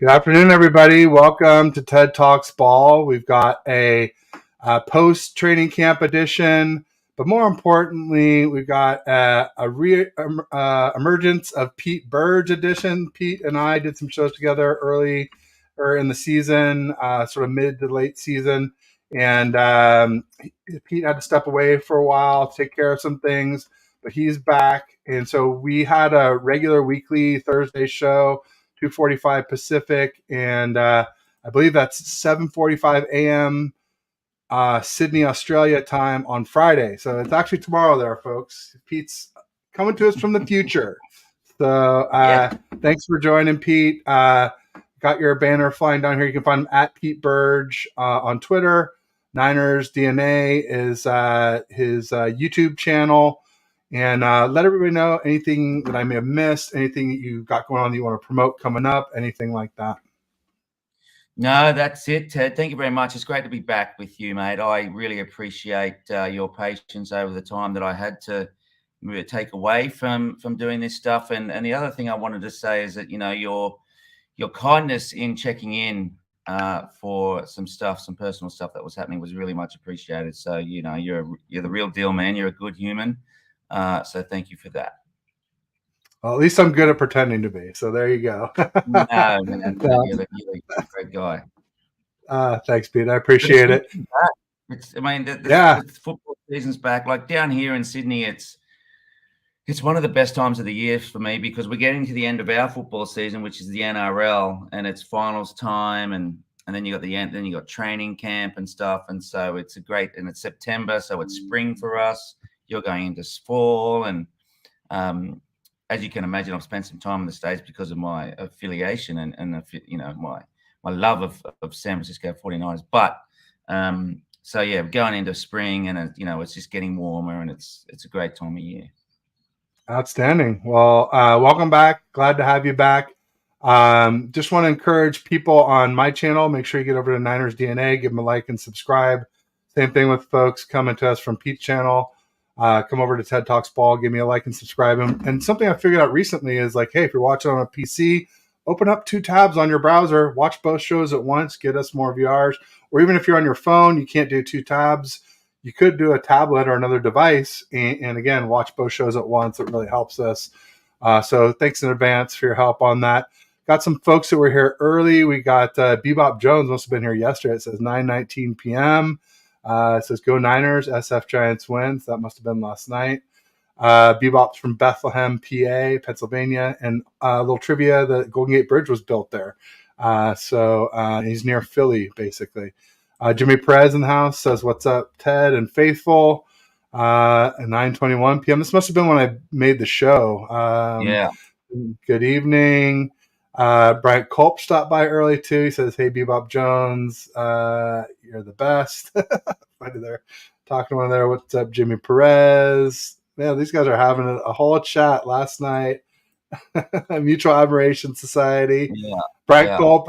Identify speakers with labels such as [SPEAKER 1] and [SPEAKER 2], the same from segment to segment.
[SPEAKER 1] Good afternoon, everybody. Welcome to TED Talks Ball. We've got a post-training camp edition, but more importantly, we've got emergence of Pete Burge edition. Pete and I did some shows together early or in the season, sort of mid to late season, and Pete had to step away for a while, take care of some things, but he's back, and so we had a regular weekly Thursday show. 2:45 Pacific, and I believe that's 7:45 a.m. Sydney, Australia time on Friday. So it's actually tomorrow there, folks. Pete's coming to us from the future. So Thanks for joining, Pete. Got your banner flying down here. You can find him at Pete Burge on Twitter. Niners DNA is his YouTube channel. And let everybody know anything that I may have missed, anything that you've got going on that you want to promote coming up, anything like that.
[SPEAKER 2] No, that's it, Ted. Thank you very much. It's great to be back with you, mate. I really appreciate your patience over the time that I had to take away from doing this stuff. And the other thing I wanted to say is that, you know, your kindness in checking in for some personal stuff that was happening was really much appreciated. So, you know, you're the real deal, man. You're a good human. So thank you for that.
[SPEAKER 1] Well, at least I'm good at pretending to be. So there you go.
[SPEAKER 2] No, man, you're a great guy.
[SPEAKER 1] Thanks, Pete. I appreciate it.
[SPEAKER 2] The football season's back. Like down here in Sydney, it's one of the best times of the year for me because we're getting to the end of our football season, which is the NRL, and it's finals time, and then you got then you got training camp and stuff, and so it's and it's September, so it's spring for us. You're going into fall, and as you can imagine, I've spent some time in the States because of my affiliation and you know my love of San Francisco 49ers. But so yeah, going into spring, and you know it's just getting warmer, and it's a great time of year.
[SPEAKER 1] Outstanding. Well, welcome back. Glad to have you back. Just want to encourage people on my channel. Make sure you get over to Niners DNA, give them a like and subscribe. Same thing with folks coming to us from Pete's channel. Come over to TED Talks Ball, give me a like and subscribe. And something I figured out recently is like, hey, if you're watching on a PC, open up 2 tabs on your browser, watch both shows at once, get us more VRs. Or even if you're on your phone, you can't do 2 tabs. You could do a tablet or another device. And again, watch both shows at once. It really helps us. So thanks in advance for your help on that. Got some folks that were here early. We got Bebop Jones, must have been here yesterday. It says 9:19 p.m. It says go Niners, SF Giants wins. That must have been last night. Bebop's from Bethlehem, PA, Pennsylvania. And a little trivia, the Golden Gate Bridge was built there. So he's near Philly, basically. Jimmy Perez in the house says, what's up, Ted and Faithful? At 9:21 p.m. This must have been when I made the show. Good evening. Brian Culp stopped by early too. He says, hey, Bebop Jones, you're the best. Funny there. Talking to one there. What's up, Jimmy Perez? Man, these guys are having a whole chat last night. Mutual Admiration Society. Yeah. Brian Culp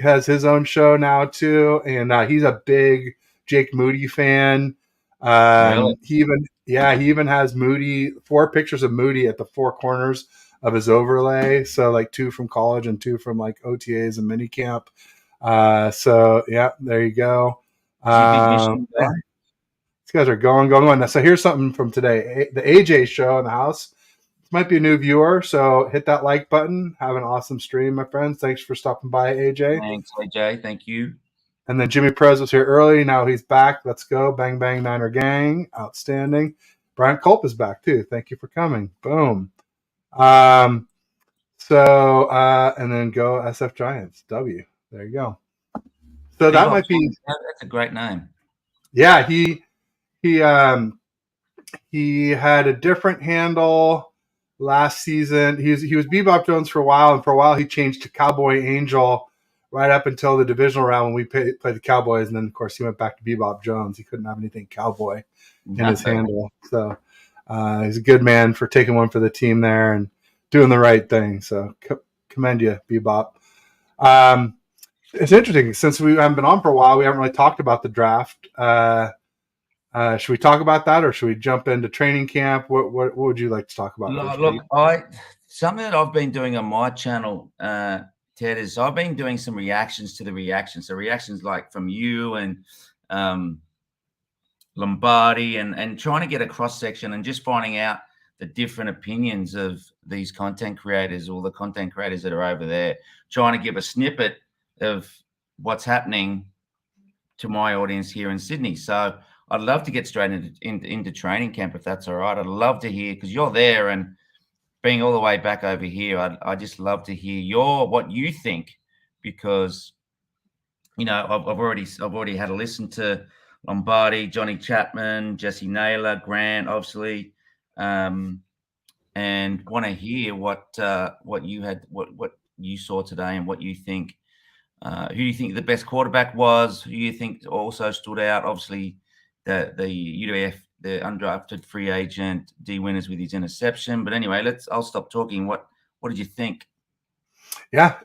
[SPEAKER 1] has his own show now too. And he's a big Jake Moody fan. Really? He even has 4 pictures of Moody at the 4 corners of his overlay. So like 2 from college and 2 from like OTAs and minicamp. So yeah, there you go. These guys are going. So here's something from today. The AJ show in the house. This might be a new viewer, so hit that like button. Have an awesome stream, my friends. Thanks for stopping by, AJ.
[SPEAKER 2] Thanks, AJ. Thank you.
[SPEAKER 1] And then Jimmy Perez was here early. Now he's back. Let's go. Bang, bang, Niner gang. Outstanding. Brian Culp is back too. Thank you for coming. Boom. And then go SF Giants. W. There you go. So that might be.
[SPEAKER 2] That's a great name.
[SPEAKER 1] Yeah, he had a different handle last season. He was Bebop Jones for a while, and for a while he changed to Cowboy Angel right up until the divisional round when we played the Cowboys, and then of course he went back to Bebop Jones. He couldn't have anything Cowboy in his handle, so he's a good man for taking one for the team there and doing the right thing. So commend you, Bebop. It's interesting since we haven't been on for a while. We haven't really talked about the draft. Should we talk about that, or should we jump into training camp? What would you like to talk about?
[SPEAKER 2] Look, something that I've been doing on my channel, Ted, Ted, is I've been doing some reactions to the reactions. So reactions like from you and Lombardi and trying to get a cross section and just finding out the different opinions of these content creators or the content creators that are over there, trying to give a snippet of what's happening to my audience here in Sydney. So I'd love to get straight into training camp, if that's all right. I'd love to hear, because you're there and being all the way back over here, I just love to hear what you think, because I've already had a listen to Lombardi, Johnny Chapman, Jesse Naylor, Grant, obviously, and want to hear what you saw today and what you think. Who do you think the best quarterback was? Who do you think also stood out? Obviously, the UWF, the undrafted free agent, D Winners with his interception. But anyway, I'll stop talking. What did you think?
[SPEAKER 1] Yeah,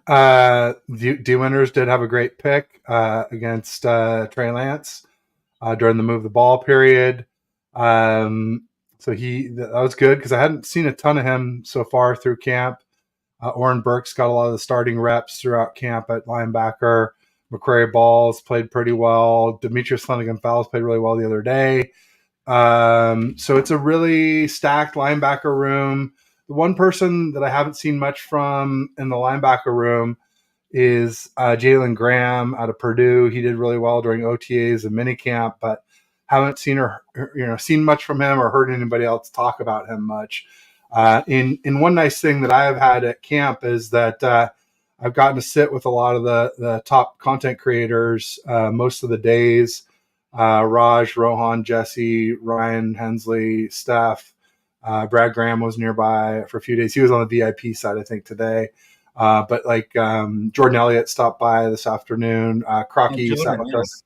[SPEAKER 1] D Winners did have a great pick against Trey Lance during the move the ball period. So that was good because I hadn't seen a ton of him so far through camp. Oren Burks got a lot of the starting reps throughout camp at linebacker. McCrary Balls played pretty well. Demetrius Flanagan-Fowles played really well the other day. So it's a really stacked linebacker room. The one person that I haven't seen much from in the linebacker room is Jalen Graham out of Purdue. He did really well during OTAs and minicamp, but haven't seen much from him or heard anybody else talk about him much. In one nice thing that I have had at camp is that I've gotten to sit with a lot of the top content creators most of the days. Raj, Rohan, Jesse, Ryan Hensley, Steph, Brad Graham was nearby for a few days. He was on the VIP side, I think, today. But Jordan Elliott stopped by this afternoon. Crocky sat with us.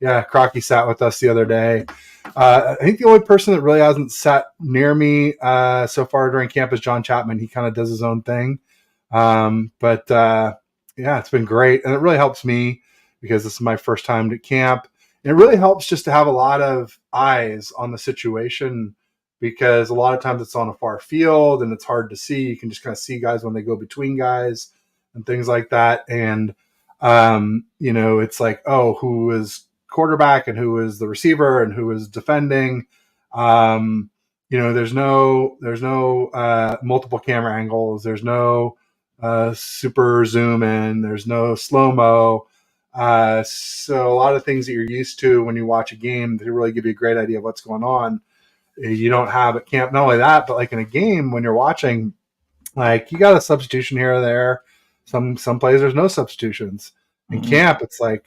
[SPEAKER 1] Yeah, Crocky sat with us the other day. I think the only person that really hasn't sat near me so far during camp is John Chapman. He kind of does his own thing. Yeah, it's been great. And it really helps me because this is my first time to camp. And it really helps just to have a lot of eyes on the situation, because a lot of times it's on a far field and it's hard to see. You can just kind of see guys when they go between guys and things like that. And, it's like, oh, who is quarterback and who is the receiver and who is defending. There's no multiple camera angles. There's no super zoom in. There's no slow-mo. So a lot of things that you're used to when you watch a game that really give you a great idea of what's going on, you don't have at camp. Not only that, but like in a game when you're watching, like you got a substitution here or there. Some plays there's no substitutions. In camp, it's like,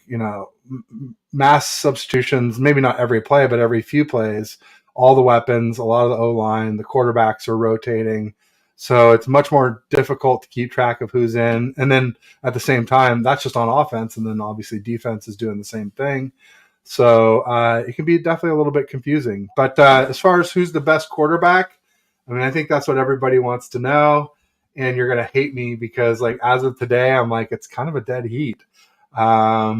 [SPEAKER 1] mass substitutions, maybe not every play, but every few plays, all the weapons, a lot of the O-line, the quarterbacks are rotating. So it's much more difficult to keep track of who's in. And then at the same time, that's just on offense. And then obviously defense is doing the same thing. So it can be definitely a little bit confusing. But as far as who's the best quarterback, I think that's what everybody wants to know. And you're going to hate me because as of today, I'm like, it's kind of a dead heat. I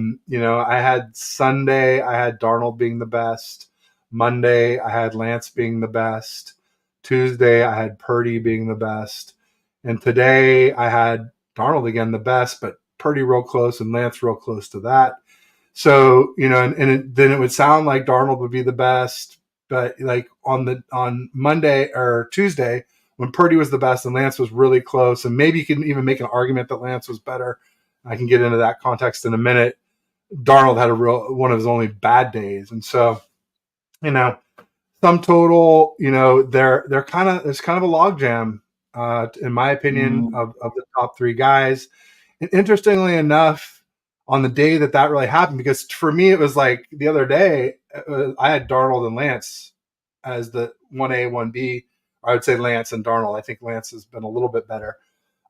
[SPEAKER 1] had Sunday, I had Darnold being the best. Monday, I had Lance being the best. Tuesday, I had Purdy being the best. And today, I had Darnold again the best, but Purdy real close and Lance real close to that. So, then it would sound like Darnold would be the best. But on Monday or Tuesday, when Purdy was the best and Lance was really close, and maybe you can even make an argument that Lance was better. I can get into that context in a minute. Darnold had one of his only bad days. And so, sum total, there's kind of a logjam, in my opinion, of the top three guys. And interestingly enough, on the day that really happened, because for me, it was like the other day, I had Darnold and Lance as the 1A, 1B. I would say Lance and Darnold. I think Lance has been a little bit better.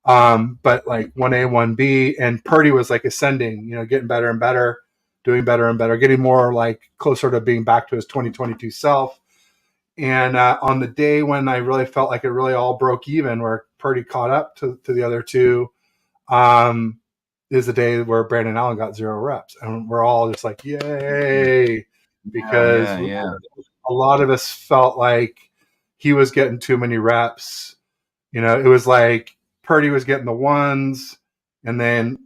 [SPEAKER 1] But 1A, 1B, and Purdy was ascending, getting better and better, doing better and better, getting more closer to being back to his 2022 self. And on the day when I really felt like it really all broke even, where Purdy caught up to the other two, is the day where Brandon Allen got 0 reps. And we're all just like, yay, because a lot of us felt like he was getting too many reps. It was like Purdy was getting the ones, and then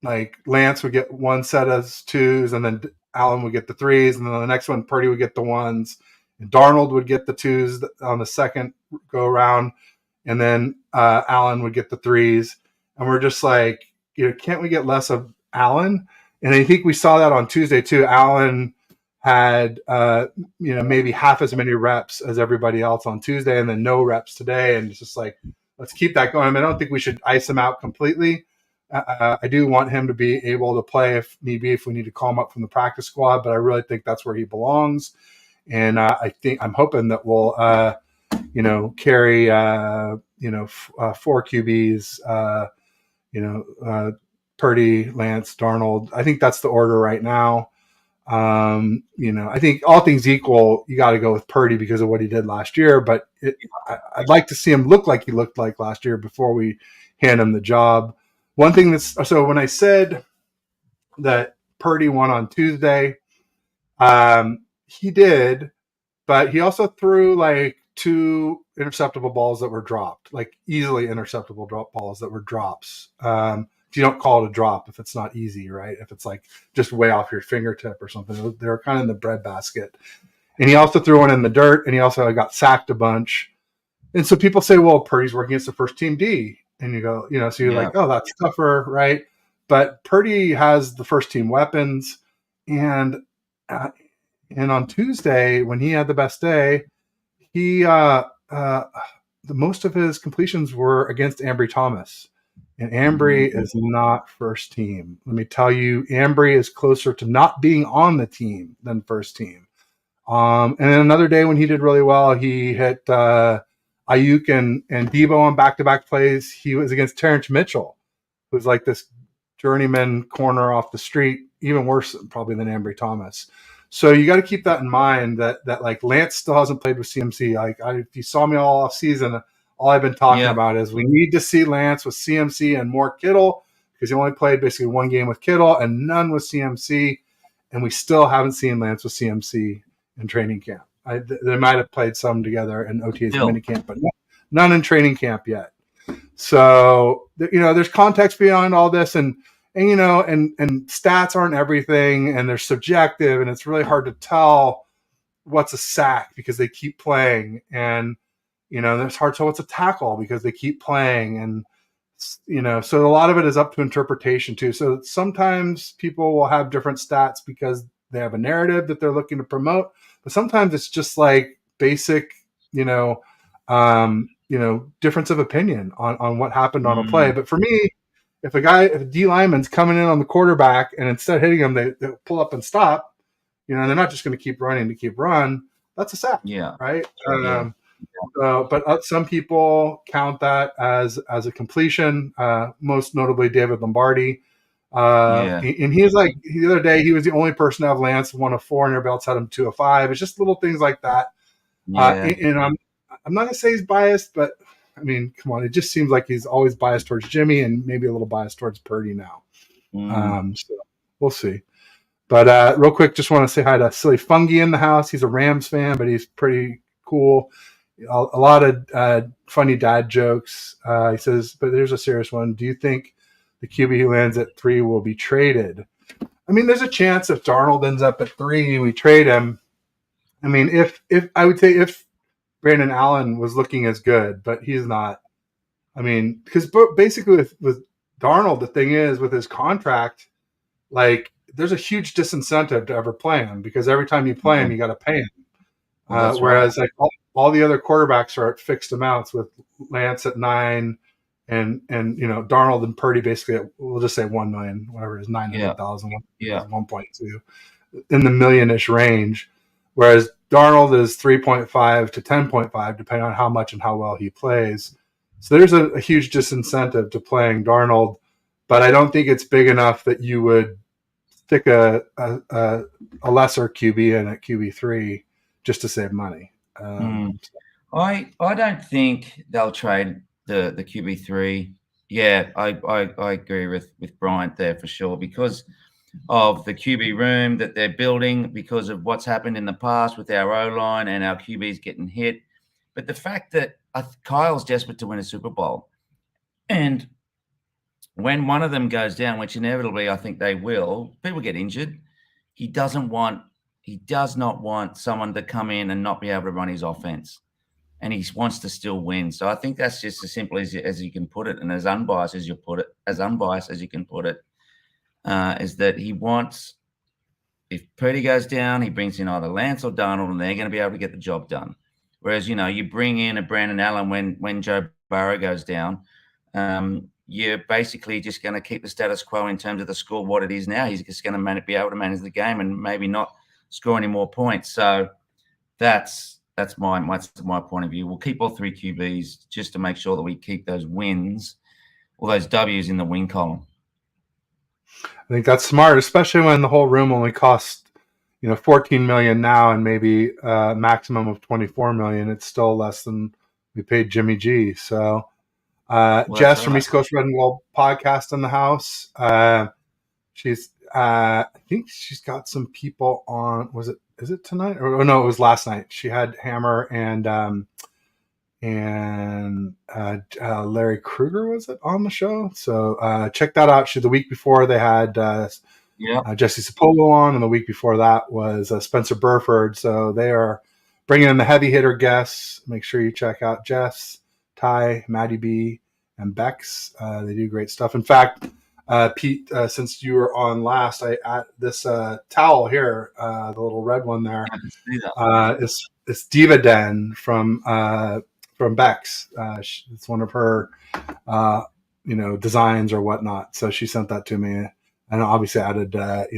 [SPEAKER 1] like Lance would get one set of 2s, and then Allen would get the 3s, and then the next one Purdy would get the 1s, and Darnold would get the 2s on the second go around, and then Allen would get the 3s, and we're just like, can't we get less of Allen? And I think we saw that on Tuesday too. Allen had maybe half as many reps as everybody else on Tuesday, and then no reps today, and it's just like, let's keep that going. I mean, I don't think we should ice him out completely. I do want him to be able to play if need be, if we need to call him up from the practice squad, but I really think that's where he belongs. And I'm hoping that we'll, carry, 4 QBs, Purdy, Lance, Darnold. I think that's the order right now. I think all things equal, you got to go with Purdy because of what he did last year, but I'd like to see him look like he looked like last year before we hand him the job. One thing so when I said that Purdy won on Tuesday, he did, but he also threw like 2 interceptable balls that were dropped, like easily interceptable balls that were drops. You don't call it a drop if it's not easy, right? If it's like just way off your fingertip or something, they're kind of in the breadbasket. And he also threw one in the dirt, and he also got sacked a bunch. And so people say, well, Purdy's working against the first team D. And you go, so you're like, oh, that's tougher, right? But Purdy has the first team weapons. And on Tuesday, when he had the best day, he most of his completions were against Ambry Thomas. And Ambry is not first team. Let me tell you, Ambry is closer to not being on the team than first team. And then another day when he did really well, he hit Ayuk and Debo on back-to-back plays. He was against Terrence Mitchell, who's like this journeyman corner off the street, even worse probably than Ambry Thomas. So you got to keep that in mind that like Lance still hasn't played with CMC. Like if you saw me all off season, all I've been talking about is we need to see Lance with CMC and more Kittle, because he only played basically 1 game with Kittle and none with CMC. And we still haven't seen Lance with CMC in training camp. They might have played some together in OTA's minicamp, but none in training camp yet. So, there's context behind all this, and stats aren't everything, and they're subjective, and it's really hard to tell what's a sack because they keep playing, and it's hard to tell what's a tackle because they keep playing, and so a lot of it is up to interpretation too. So sometimes people will have different stats because they have a narrative that they're looking to promote, but sometimes it's just like basic, difference of opinion on what happened on a play. But for me, if a D lineman's coming in on the quarterback and instead of hitting him, they pull up and stop, they're not just going to keep running to keep run. That's a sack, right? But some people count that as a completion. Most notably, David Lombardi. And he was like, the other day, he was the only person to have Lance 1 of 4, and everybody else had him 2 of 5. It's just little things like that. And I'm not gonna say he's biased, but I mean, come on, it just seems like he's always biased towards Jimmy and maybe a little biased towards Purdy now. So we'll see. But real quick, just want to say hi to Silly Fungi in the house. He's a Rams fan, but he's pretty cool. A lot of funny dad jokes. He says, but there's a serious one. Do you think the QB who lands at 3 will be traded? I mean, there's a chance if Darnold ends up at 3, we trade him. I mean, if I would say if Brandon Allen was looking as good, but he's not. I mean, because basically with Darnold, the thing is with his contract, like there's a huge disincentive to ever play him because every time you play him, you got to pay him. Whereas like all the other quarterbacks are at fixed amounts, with Lance at 9 and Darnold and Purdy basically at, we'll just say 1 million, whatever it is, 900,000, 1.2 in the million-ish range. Whereas Darnold is 3.5 to 10.5, depending on how much and how well he plays. So there's a huge disincentive to playing Darnold, but I don't think it's big enough that you would stick a lesser QB in at QB3 just to save money.
[SPEAKER 2] I don't think they'll trade the QB3. Yeah, I agree with Bryant there for sure, because of the QB room that they're building, because of what's happened in the past with our O-line and our QBs getting hit. But the fact that Kyle's desperate to win a Super Bowl, and when one of them goes down, which inevitably I think they will, people get injured. He does not want someone to come in and not be able to run his offense, and he wants to still win. So I think that's just as simple as you can put it, and as unbiased as you can put it, is that he wants. If Purdy goes down, he brings in either Lance or Darnold, and they're going to be able to get the job done. Whereas, you bring in a Brandon Allen when Joe Burrow goes down, you're basically just going to keep the status quo in terms of the score what it is now. He's just going to be able to manage the game and maybe not score any more points. So that's my point of view. We'll keep all three QBs just to make sure that we keep those wins, all those W's in the win column.
[SPEAKER 1] I think that's smart, especially when the whole room only costs, $14 million now and maybe a maximum of $24 million. It's still less than we paid Jimmy G. So, Jess from East Coast Red and Gold podcast in the house. She's, I think she's got some people on. Is it tonight? Or no, it was last night. She had Hammer and Larry Kruger, was it, on the show? So check that out. The week before they had Jesse Sapolo on, and the week before that was Spencer Burford. So they are bringing in the heavy hitter guests. Make sure you check out Jess, Ty, Maddie B, and Bex. They do great stuff. In fact, Pete, since you were on last, I at this towel here, the little red one there, it's Diva Den from Bex. It's one of her, designs or whatnot. So she sent that to me, and obviously added, the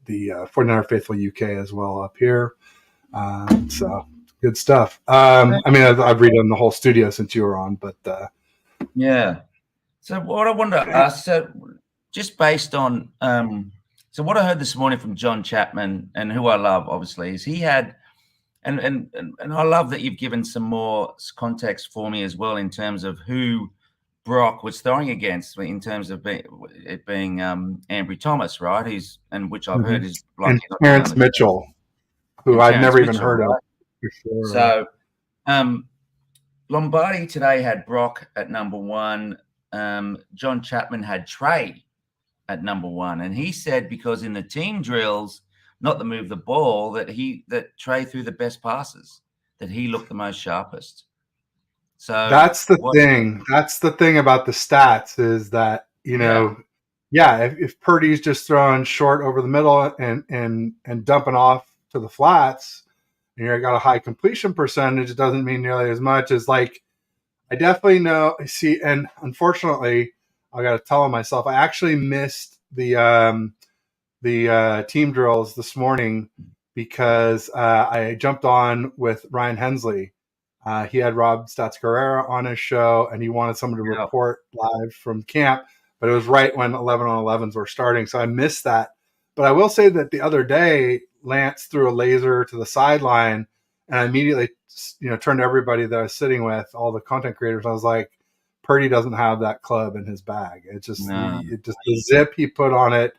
[SPEAKER 1] 49er Faithful UK as well up here. So good stuff. I've redone the whole studio since you were on, but
[SPEAKER 2] yeah. So what I wanted to ask, just based on, so what I heard this morning from John Chapman, and who I love, obviously, is he had. And I love that you've given some more context for me as well in terms of who Brock was throwing against, in terms of it being Ambry Thomas, right? Which I've heard is like
[SPEAKER 1] Terrence Mitchell, who I've never even heard of before.
[SPEAKER 2] So Lombardi today had Brock at number 1. John Chapman had Trey at number 1, and he said because in the team drills, not to move the ball, that Trey threw the best passes, that he looked the most sharpest. So
[SPEAKER 1] that's the thing. That's the thing about the stats is that, if Purdy's just throwing short over the middle and dumping off to the flats, and you got a high completion percentage, it doesn't mean nearly as much as I definitely know. See, and unfortunately, I got to tell myself, I actually missed the team drills this morning because I jumped on with Ryan Hensley. He had Rob Stats Carrera on his show, and he wanted someone to report live from camp, but it was right when 11-on-11s were starting, so I missed that. But I will say that the other day, Lance threw a laser to the sideline, and I immediately turned to everybody that I was sitting with, all the content creators. I was like, Purdy doesn't have that club in his bag. It's just the zip he put on it.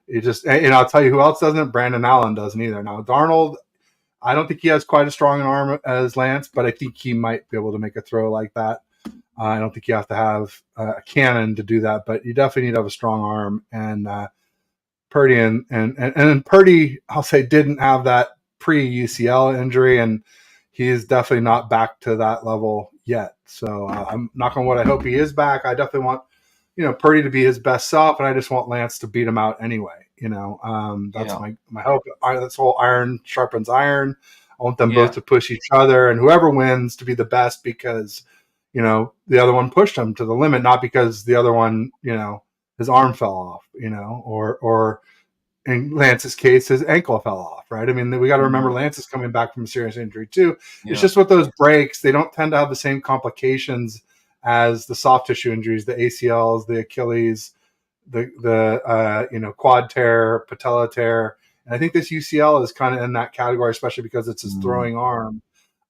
[SPEAKER 1] And I'll tell you who else doesn't. Brandon Allen doesn't either. Now Darnold, I don't think he has quite as strong an arm as Lance, but I think he might be able to make a throw like that. I don't think you have to have a cannon to do that, but you definitely need to have a strong arm. And Purdy and Purdy, I'll say, didn't have that pre-UCL injury, and he is definitely not back to that level yet. So I'm knock on wood. I hope he is back. I definitely want Purdy to be his best self, and I just want Lance to beat him out anyway. That's my hope. That's whole iron sharpens iron. I want them both to push each other, and whoever wins to be the best because, the other one pushed him to the limit, not because the other one, his arm fell off, or in Lance's case, his ankle fell off, right? I mean, we got to remember Lance is coming back from a serious injury too. Yeah. It's just with those breaks, they don't tend to have the same complications as the soft tissue injuries, the ACLs, the Achilles, the quad tear, patella tear. And I think this UCL is kind of in that category, especially because it's his throwing arm.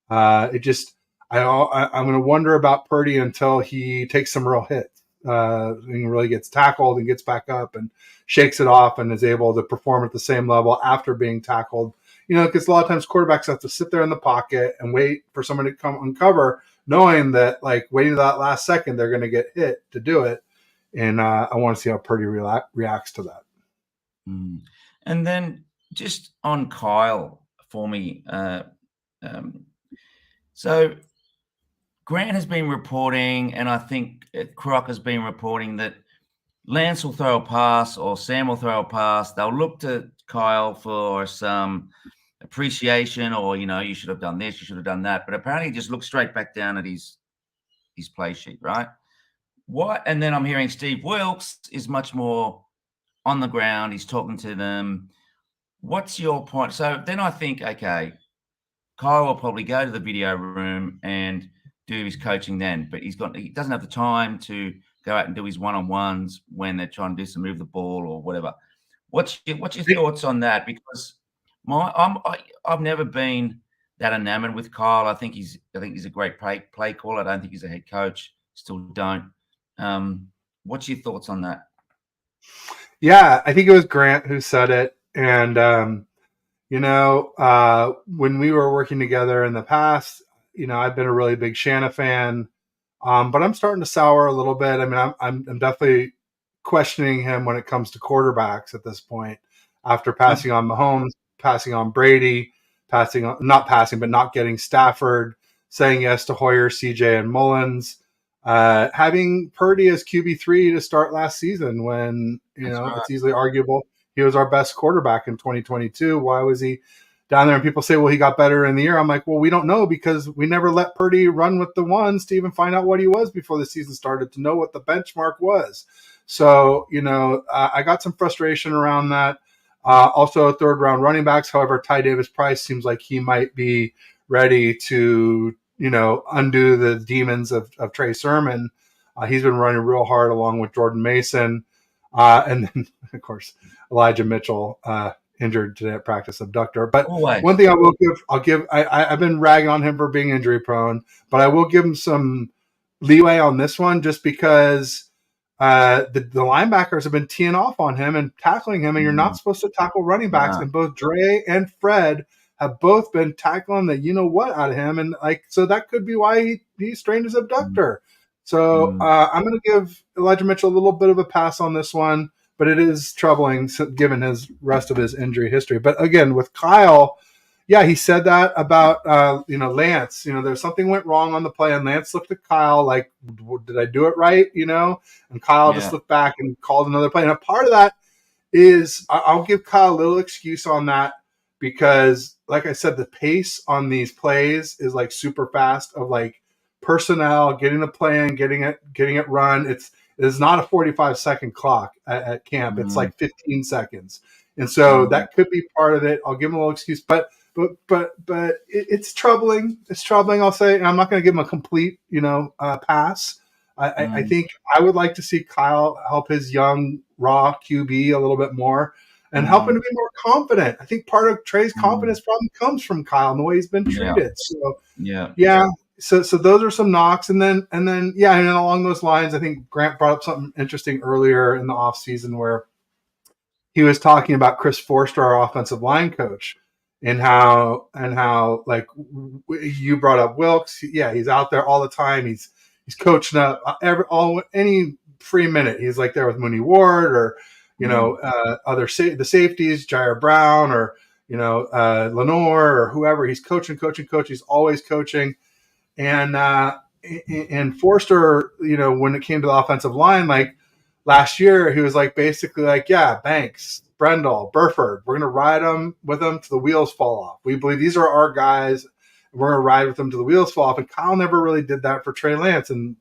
[SPEAKER 1] I'm going to wonder about Purdy until he takes some real hits. And really gets tackled and gets back up and shakes it off and is able to perform at the same level after being tackled. Because a lot of times quarterbacks have to sit there in the pocket and wait for someone to come uncover, knowing that waiting to that last second, they're going to get hit to do it. and I want to see how Purdy reacts to that.
[SPEAKER 2] And then just on Kyle for me, so Grant has been reporting, and I think Croc has been reporting that Lance will throw a pass or Sam will throw a pass. They'll look to Kyle for some appreciation, or you should have done this, you should have done that. But apparently, he just looks straight back down at his play sheet, right? What? And then I'm hearing Steve Wilkes is much more on the ground. He's talking to them. What's your point? So then I think, okay, Kyle will probably go to the video room and do his coaching then, but he doesn't have the time to go out and do his one-on-ones when they're trying to do some move the ball or whatever. What's your thoughts on that? Because I've never been that enamored with Kyle. I think he's a great play caller. I don't think he's a head coach. Still don't. What's your thoughts on that?
[SPEAKER 1] Yeah, I think it was Grant who said it, and when we were working together in the past, I've been a really big Shanna fan, but I'm starting to sour a little bit. I mean, I'm definitely questioning him when it comes to quarterbacks at this point. After passing on Mahomes, passing on Brady, not getting Stafford, saying yes to Hoyer, CJ, and Mullins, having Purdy as QB3 to start last season when it's easily arguable he was our best quarterback in 2022. Why was he down there? And people say, well, he got better in the year. I'm like, well, we don't know because we never let Purdy run with the ones to even find out what he was before the season started to know what the benchmark was. So, I got some frustration around that. Also, third round running backs. However, Ty Davis Price seems like he might be ready to, undo the demons of Trey Sermon. He's been running real hard along with Jordan Mason. And then, of course, Elijah Mitchell injured today at practice, abductor. But one thing I've been ragging on him for being injury prone, but I will give him some leeway on this one just because the linebackers have been teeing off on him and tackling him, and you're not supposed to tackle running backs. And both Dre and Fred have both been tackling the out of him, and so that could be why he strained his abductor. So I'm going to give Elijah Mitchell a little bit of a pass on this one, but it is troubling given his rest of his injury history. But again, with Kyle, yeah, he said that about Lance. There's something went wrong on the play, and Lance looked at Kyle like, "Did I do it right?" And Kyle just looked back and called another play. And a part of that is I'll give Kyle a little excuse on that because, like I said, the pace on these plays is like super fast. Of like personnel getting the play in, getting it run. It is not a 45-second clock at camp. It's like 15 seconds, and so that could be part of it. I'll give him a little excuse, but it's troubling. It's troubling. I'll say, and I'm not going to give him a complete, pass. I think I would like to see Kyle help his young raw QB a little bit more and help him to be more confident. I think part of Trey's confidence problem comes from Kyle and the way he's been treated. So yeah. So those are some knocks, and then along those lines, I think Grant brought up something interesting earlier in the offseason where he was talking about Chris Forster, our offensive line coach, and how like you brought up Wilkes. Yeah, he's out there all the time. He's coaching up any free minute. He's like there with Mooney Ward or the safeties, Jair Brown or Lenore or whoever. He's coaching. He's always coaching. And Forster, when it came to the offensive line, like last year, he was like basically like, yeah, Banks, Brendel, Burford, we're going to ride with them till the wheels fall off. We believe these are our guys. And we're going to ride with them till the wheels fall off. And Kyle never really did that for Trey Lance. And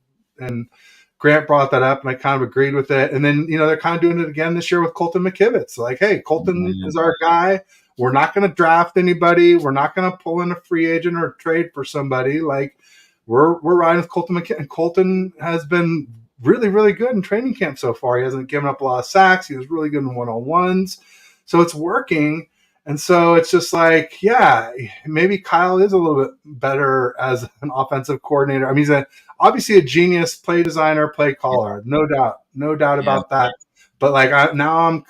[SPEAKER 1] Grant brought that up, and I kind of agreed with it. And then, they're kind of doing it again this year with Colton McKivitz. Like, hey, Colton is our guy. We're not going to draft anybody. We're not going to pull in a free agent or trade for somebody. Like, we're riding with Colton McKivitz. And Colton has been really, really good in training camp so far. He hasn't given up a lot of sacks. He was really good in one-on-ones. So it's working. And so it's just like, yeah, maybe Kyle is a little bit better as an offensive coordinator. I mean, he's obviously a genius play designer, play caller. No doubt about that. But like now I'm,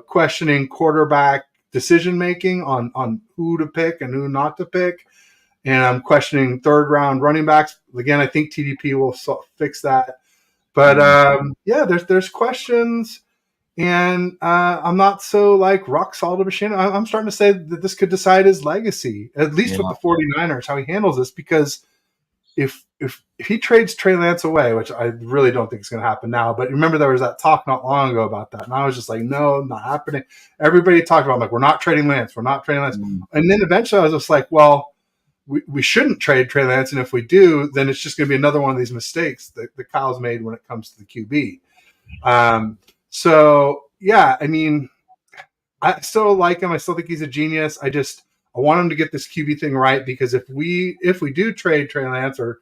[SPEAKER 1] questioning quarterback decision-making on who to pick and who not to pick. And I'm questioning third-round running backs. Again, I think TDP will fix that. But yeah, there's questions, and I'm not so like rock solid of a Shannon. I'm starting to say that this could decide his legacy, at least with the 49ers, how he handles this, because if he trades Trey Lance away, which I really don't think is going to happen now, but remember there was that talk not long ago about that, and I was just like, no, not happening. Everybody talked about, like, we're not trading Lance, we're not trading Lance, and then eventually I was just like, well, we shouldn't trade Trey Lance, and if we do, then it's just going to be another one of these mistakes that Kyle's made when it comes to the QB. So yeah, I mean, I still like him. I still think he's a genius. I want him to get this QB thing right, because if we do trade Trey Lance, or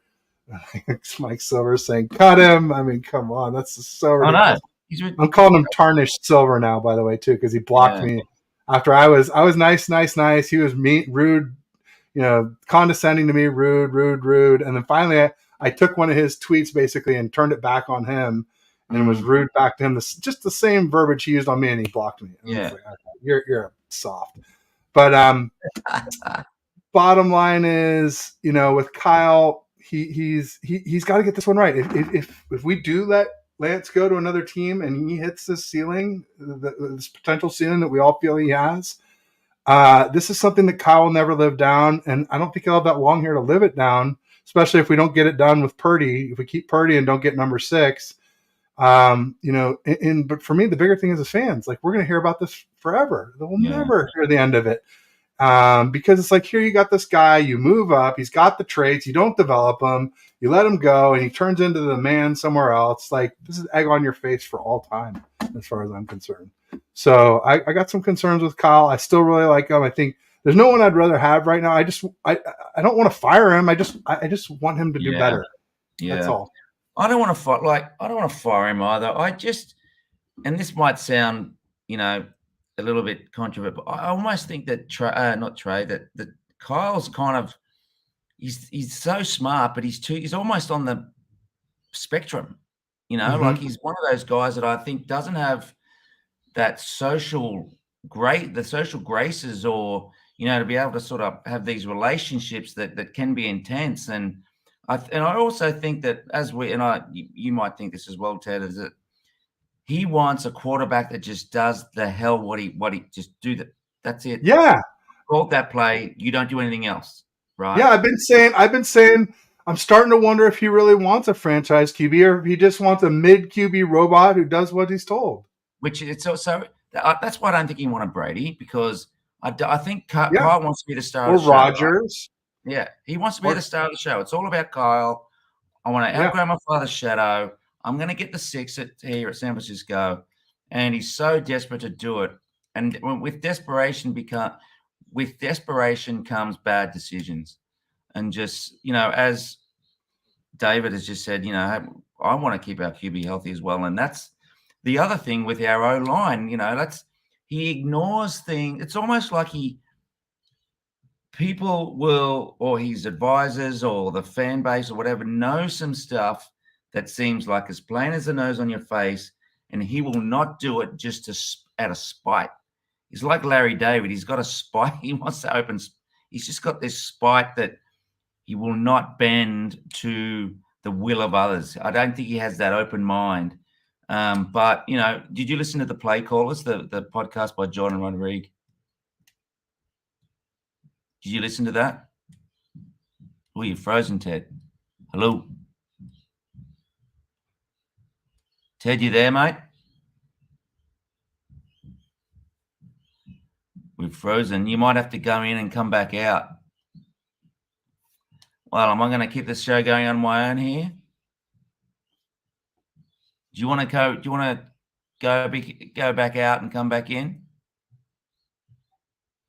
[SPEAKER 1] Mike Silver saying cut him, I mean, come on, that's just so ridiculous. I'm calling him Tarnished Silver now, by the way, too, because he blocked me after I was nice. He was mean, rude, condescending to me, rude, and then finally I took one of his tweets basically and turned it back on him. And was rude back to him. Just the same verbiage he used on me, and he blocked me. And I was like, okay, you're soft. But bottom line is, with Kyle, he's got to get this one right. If we do let Lance go to another team and he hits this ceiling, this potential ceiling that we all feel he has, this is something that Kyle will never live down, and I don't think he'll have that long here to live it down. Especially if we don't get it done with Purdy. If we keep Purdy and don't get number 6. But for me, the bigger thing is the fans. Like, we're going to hear about this forever. We'll never hear the end of it. Because it's like, here you got this guy, you move up, he's got the traits, you don't develop him, you let him go, and he turns into the man somewhere else. Like, this is egg on your face for all time, as far as I'm concerned. So I got some concerns with Kyle. I still really like him. I think there's no one I'd rather have right now. I don't want to fire him. I just want him to do better. Yeah. That's all.
[SPEAKER 2] I don't want to fire him either. And this might sound, a little bit controversial, but I almost think that that Kyle's kind of, he's so smart, but he's almost on the spectrum, like he's one of those guys that I think doesn't have that social graces, or, to be able to sort of have these relationships that can be intense. And I also think that you might think this as well, Ted, is that he wants a quarterback that just does the hell what he just do that. That's it.
[SPEAKER 1] Yeah.
[SPEAKER 2] Call that play. You don't do anything else, right?
[SPEAKER 1] Yeah, I've been saying I'm starting to wonder if he really wants a franchise QB, or if he just wants a mid QB robot who does what he's told.
[SPEAKER 2] Which it's also that's why I don't think he wanted Brady, because I think Kyle wants to be the star of the show.
[SPEAKER 1] Or Rodgers.
[SPEAKER 2] Right? Yeah, he wants to be the star of the show. It's all about Kyle. I want to outgrow my father's shadow. I'm going to get the 6 here at San Francisco, and he's so desperate to do it. And with desperation comes bad decisions. And just, as David has just said, I want to keep our QB healthy as well. And that's the other thing with our O-line. He ignores things. It's almost like people will, or his advisors or the fan base or whatever, know some stuff that seems like as plain as the nose on your face, and he will not do it just out of spite. He's like Larry David. He's got a spite. He wants to open. He's just got this spite that he will not bend to the will of others. I don't think he has that open mind. But, did you listen to the Play Callers, the podcast by Jordan Rodriguez? Did you listen to that? Oh, you're frozen, Ted. Hello? Ted, you there, mate? We've frozen. You might have to go in and come back out. Well, am I going to keep this show going on my own here? Do you want to go back out and come back in?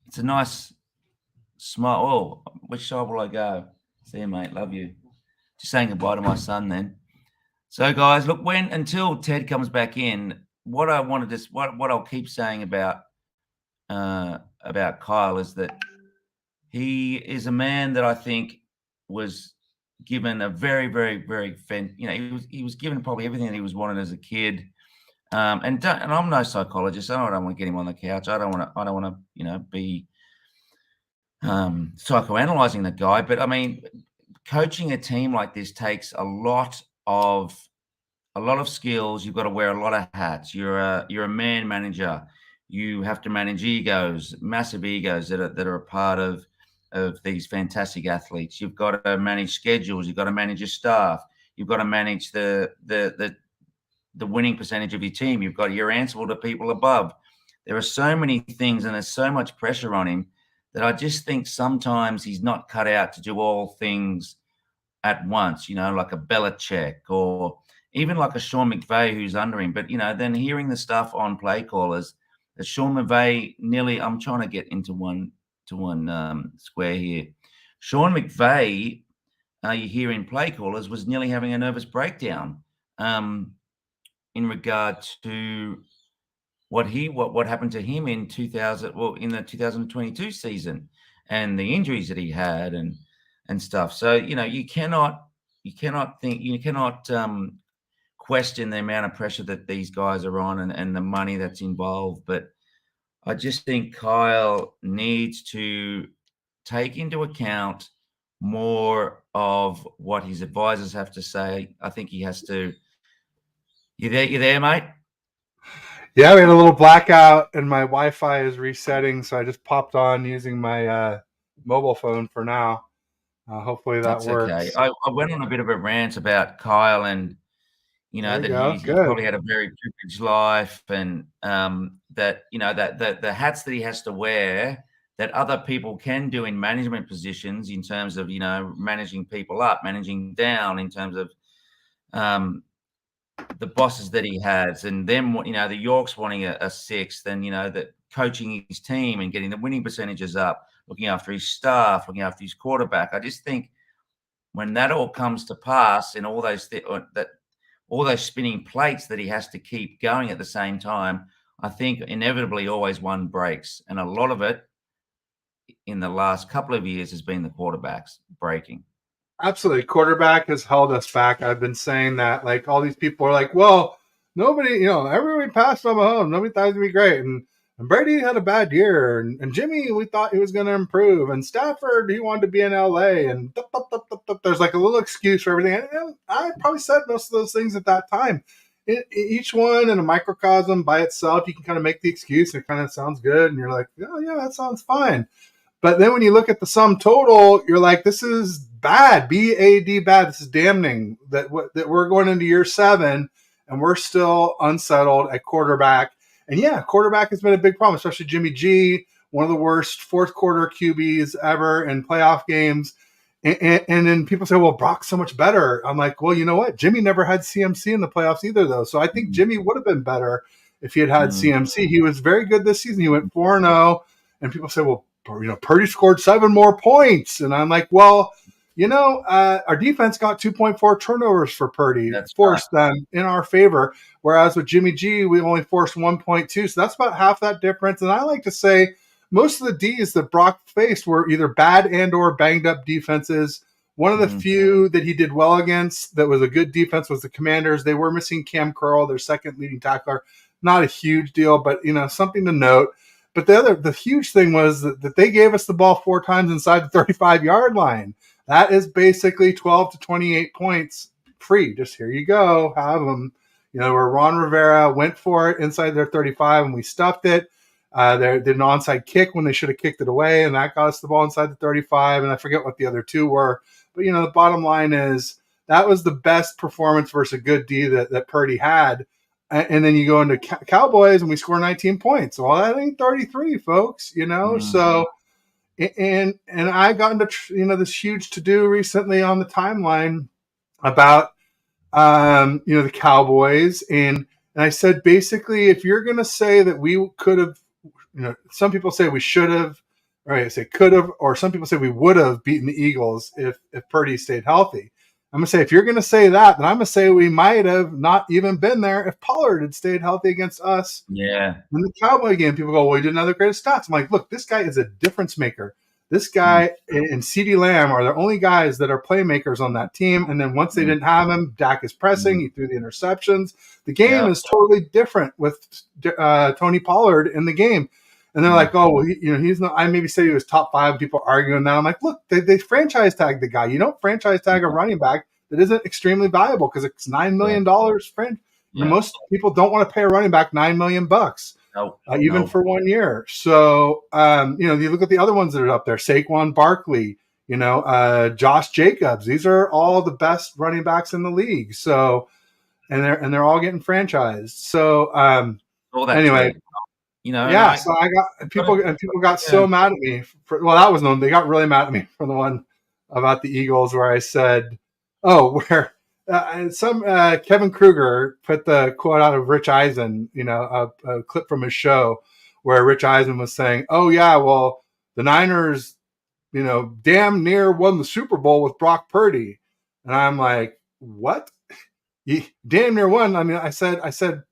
[SPEAKER 2] It's a nice smile. Oh, which side will I go? See you, mate. Love you. Just saying goodbye to my son then. So, guys, look, until Ted comes back in, what I'll keep saying about Kyle is that he is a man that I think was given a very, very, very he was given probably everything that he was wanted as a kid. And I'm no psychologist. I don't want to get him on the couch. I don't want to be psychoanalyzing the guy. But I mean, coaching a team like this takes a lot of a lot of skills. You've got to wear a lot of hats. You're a man manager. You have to manage egos, massive egos that are a part of these fantastic athletes. You've got to manage schedules. You've got to manage your staff. You've got to manage the winning percentage of your team. You're answerable to people above. There are so many things, and there's so much pressure on him that I just think sometimes he's not cut out to do all things at once, like a Belichick or even like a Sean McVay who's under him. But, then hearing the stuff on play callers that Sean McVay I'm trying to get into one square here. Sean McVay, you hear in play callers, was nearly having a nervous breakdown in regard to what happened to him in the 2022 season and the injuries that he had and stuff. So, you cannot question the amount of pressure that these guys are on and the money that's involved. But I just think Kyle needs to take into account more of what his advisors have to say. I think he has to. You there, mate?
[SPEAKER 1] Yeah, we had a little blackout and my Wi-Fi is resetting, so I just popped on using my mobile phone for now. Hopefully that works.
[SPEAKER 2] Okay. I went on a bit of a rant about Kyle and that he probably had a very privileged life and that that the hats that he has to wear that other people can do in management positions in terms of managing people up, managing down, in terms of the bosses that he has, and them, the Yorks wanting a sixth, and that coaching his team and getting the winning percentages up, looking after his staff, looking after his quarterback. I just think when that all comes to pass and all those spinning plates that he has to keep going at the same time, I think inevitably always one breaks, and a lot of it in the last couple of years has been the quarterbacks breaking.
[SPEAKER 1] Absolutely. Quarterback has held us back. I've been saying that, like, all these people are like, well, nobody, everybody passed on Mahomes. Nobody thought it was going to be great. And Brady had a bad year. And Jimmy, we thought he was going to improve. And Stafford, he wanted to be in LA. And there's like a little excuse for everything. And I probably said most of those things at that time. Each one in a microcosm by itself, you can kind of make the excuse. It kind of sounds good. And you're like, oh, yeah, that sounds fine. But then when you look at the sum total, you're like, this is bad, B-A-D, bad. This is damning that we're going into year 7 and we're still unsettled at quarterback. And yeah, quarterback has been a big problem, especially Jimmy G, one of the worst fourth quarter QBs ever in playoff games. And then people say, well, Brock's so much better. I'm like, well, you know what? Jimmy never had CMC in the playoffs either, though. So I think Jimmy would have been better if he had CMC. He was very good this season. He went 4-0. And people say, well, Purdy scored 7 more points. And I'm like, well, our defense got 2.4 turnovers for Purdy. That's forced them in our favor. Whereas with Jimmy G, we only forced 1.2. So that's about half that difference. And I like to say most of the Ds that Brock faced were either bad and or banged up defenses. One of the few that he did well against that was a good defense was the Commanders. They were missing Cam Curl, their second leading tackler. Not a huge deal, but, something to note. But the huge thing was that they gave us the ball 4 times inside the 35-yard line. That is basically 12 to 28 points free. Just here you go, have them. Where Ron Rivera went for it inside their 35 and we stuffed it. They did an onside kick when they should have kicked it away, and that got us the ball inside the 35. And I forget what the other 2 were. But, the bottom line is that was the best performance versus a good D that Purdy had. And then you go into Cowboys and we score 19 points. Well, that ain't 33, folks, So, and I got into, this huge to-do recently on the timeline about, the Cowboys. And I said, basically, if you're going to say that we could have, some people say we should have, or I say could have, or some people say we would have beaten the Eagles if Purdy stayed healthy. I'm going to say, if you're going to say that, then I'm going to say we might have not even been there if Pollard had stayed healthy against us.
[SPEAKER 2] Yeah.
[SPEAKER 1] In the Cowboy game, people go, well, he didn't have the greatest stats. I'm like, look, this guy is a difference maker. This guy and CeeDee Lamb are the only guys that are playmakers on that team. And then once they didn't have him, Dak is pressing. He threw the interceptions. The game is totally different with Tony Pollard in the game. And they're like, oh, well, he's not. I maybe say he was top 5. People arguing that. I'm like, look, they franchise tag the guy. You don't franchise tag a running back that isn't extremely valuable because it's $9 million. Friend, most people don't want to pay a running back $9 million bucks, even for 1 year. So you look at the other ones that are up there: Saquon Barkley, Josh Jacobs. These are all the best running backs in the league. So, and they're all getting franchised. So anyway.
[SPEAKER 2] Yeah,
[SPEAKER 1] so I got people got so mad at me. That was one. They got really mad at me for the one about the Eagles where I said, where some Kevin Kruger put the quote out of Rich Eisen, a clip from his show where Rich Eisen was saying, "Oh yeah, well the Niners, damn near won the Super Bowl with Brock Purdy," and I'm like, "What? You damn near won?" I mean, I said.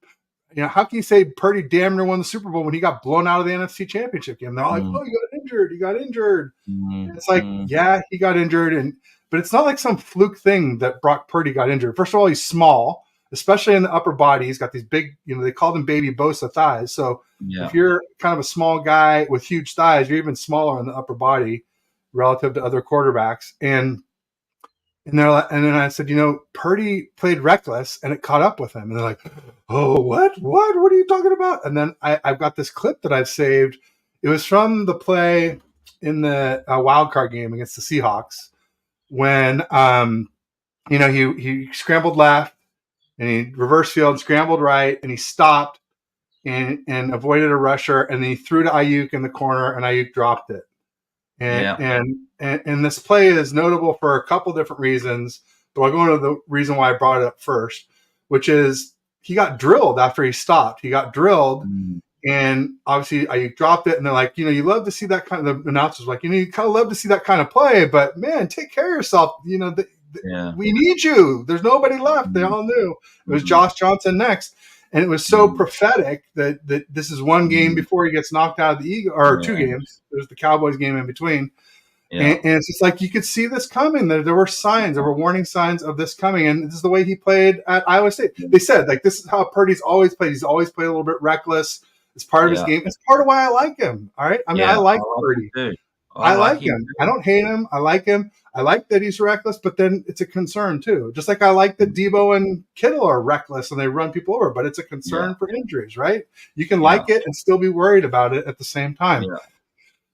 [SPEAKER 1] How can you say Purdy damn near won the Super Bowl when he got blown out of the NFC Championship game? They're all like, "Oh, he got injured." It's like, yeah, he got injured, but it's not like some fluke thing that Brock Purdy got injured. First of all, he's small, especially in the upper body. He's got these big, they call them baby Bosa thighs. So if you're kind of a small guy with huge thighs, you're even smaller in the upper body relative to other quarterbacks. And then I said, Purdy played reckless and it caught up with him. And they're like, "Oh, what are you talking about?" And then I've got this clip that I've saved. It was from the play in the wild card game against the Seahawks when, he scrambled left and he reversed field, scrambled right, and he stopped and avoided a rusher. And then he threw to Ayuk in the corner and Ayuk dropped it. And this play is notable for a couple different reasons, but I'll go into the reason why I brought it up first, which is he got drilled after he stopped. He got drilled, and obviously I dropped it, and they're like, you love to see that kind of, the announcers like, you kind of love to see that kind of play, but man, take care of yourself. We need you. There's nobody left. They all knew it was Josh Johnson next. And it was so prophetic that this is one game before he gets knocked out of the Eagles, or 2 games. There's the Cowboys game in between. And it's just like you could see this coming. There were signs, there were warning signs of this coming. And this is the way he played at Iowa State. They said, like, this is how Purdy's always played. He's always played a little bit reckless. It's part of his game. It's part of why I like him. All right. I mean, I like Purdy. I like him. I don't hate him. I like him. I like that he's reckless, but then it's a concern too. Just like I like that Debo and Kittle are reckless and they run people over, but it's a concern for injuries, right? You can like it and still be worried about it at the same time.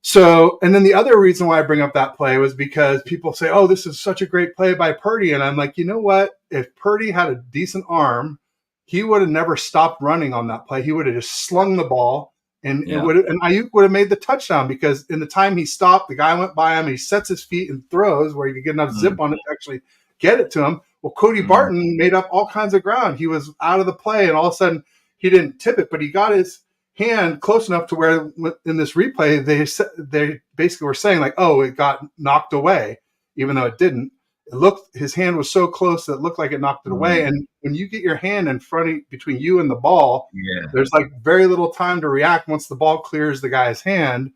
[SPEAKER 1] So, and then the other reason why I bring up that play was because people say, "Oh, this is such a great play by Purdy." And I'm like, you know what? If Purdy had a decent arm, he would have never stopped running on that play. He would have just slung the ball. And Ayuk would have made the touchdown because in the time he stopped, the guy went by him and he sets his feet and throws where he could get enough zip on it to actually get it to him. Well, Cody Barton made up all kinds of ground. He was out of the play and all of a sudden he didn't tip it, but he got his hand close enough to where in this replay, they basically were saying like, "Oh, it got knocked away," even though it didn't. His hand was so close that it looked like it knocked it away. And when you get your hand in front between you and the ball, there's like very little time to react once the ball clears the guy's hand.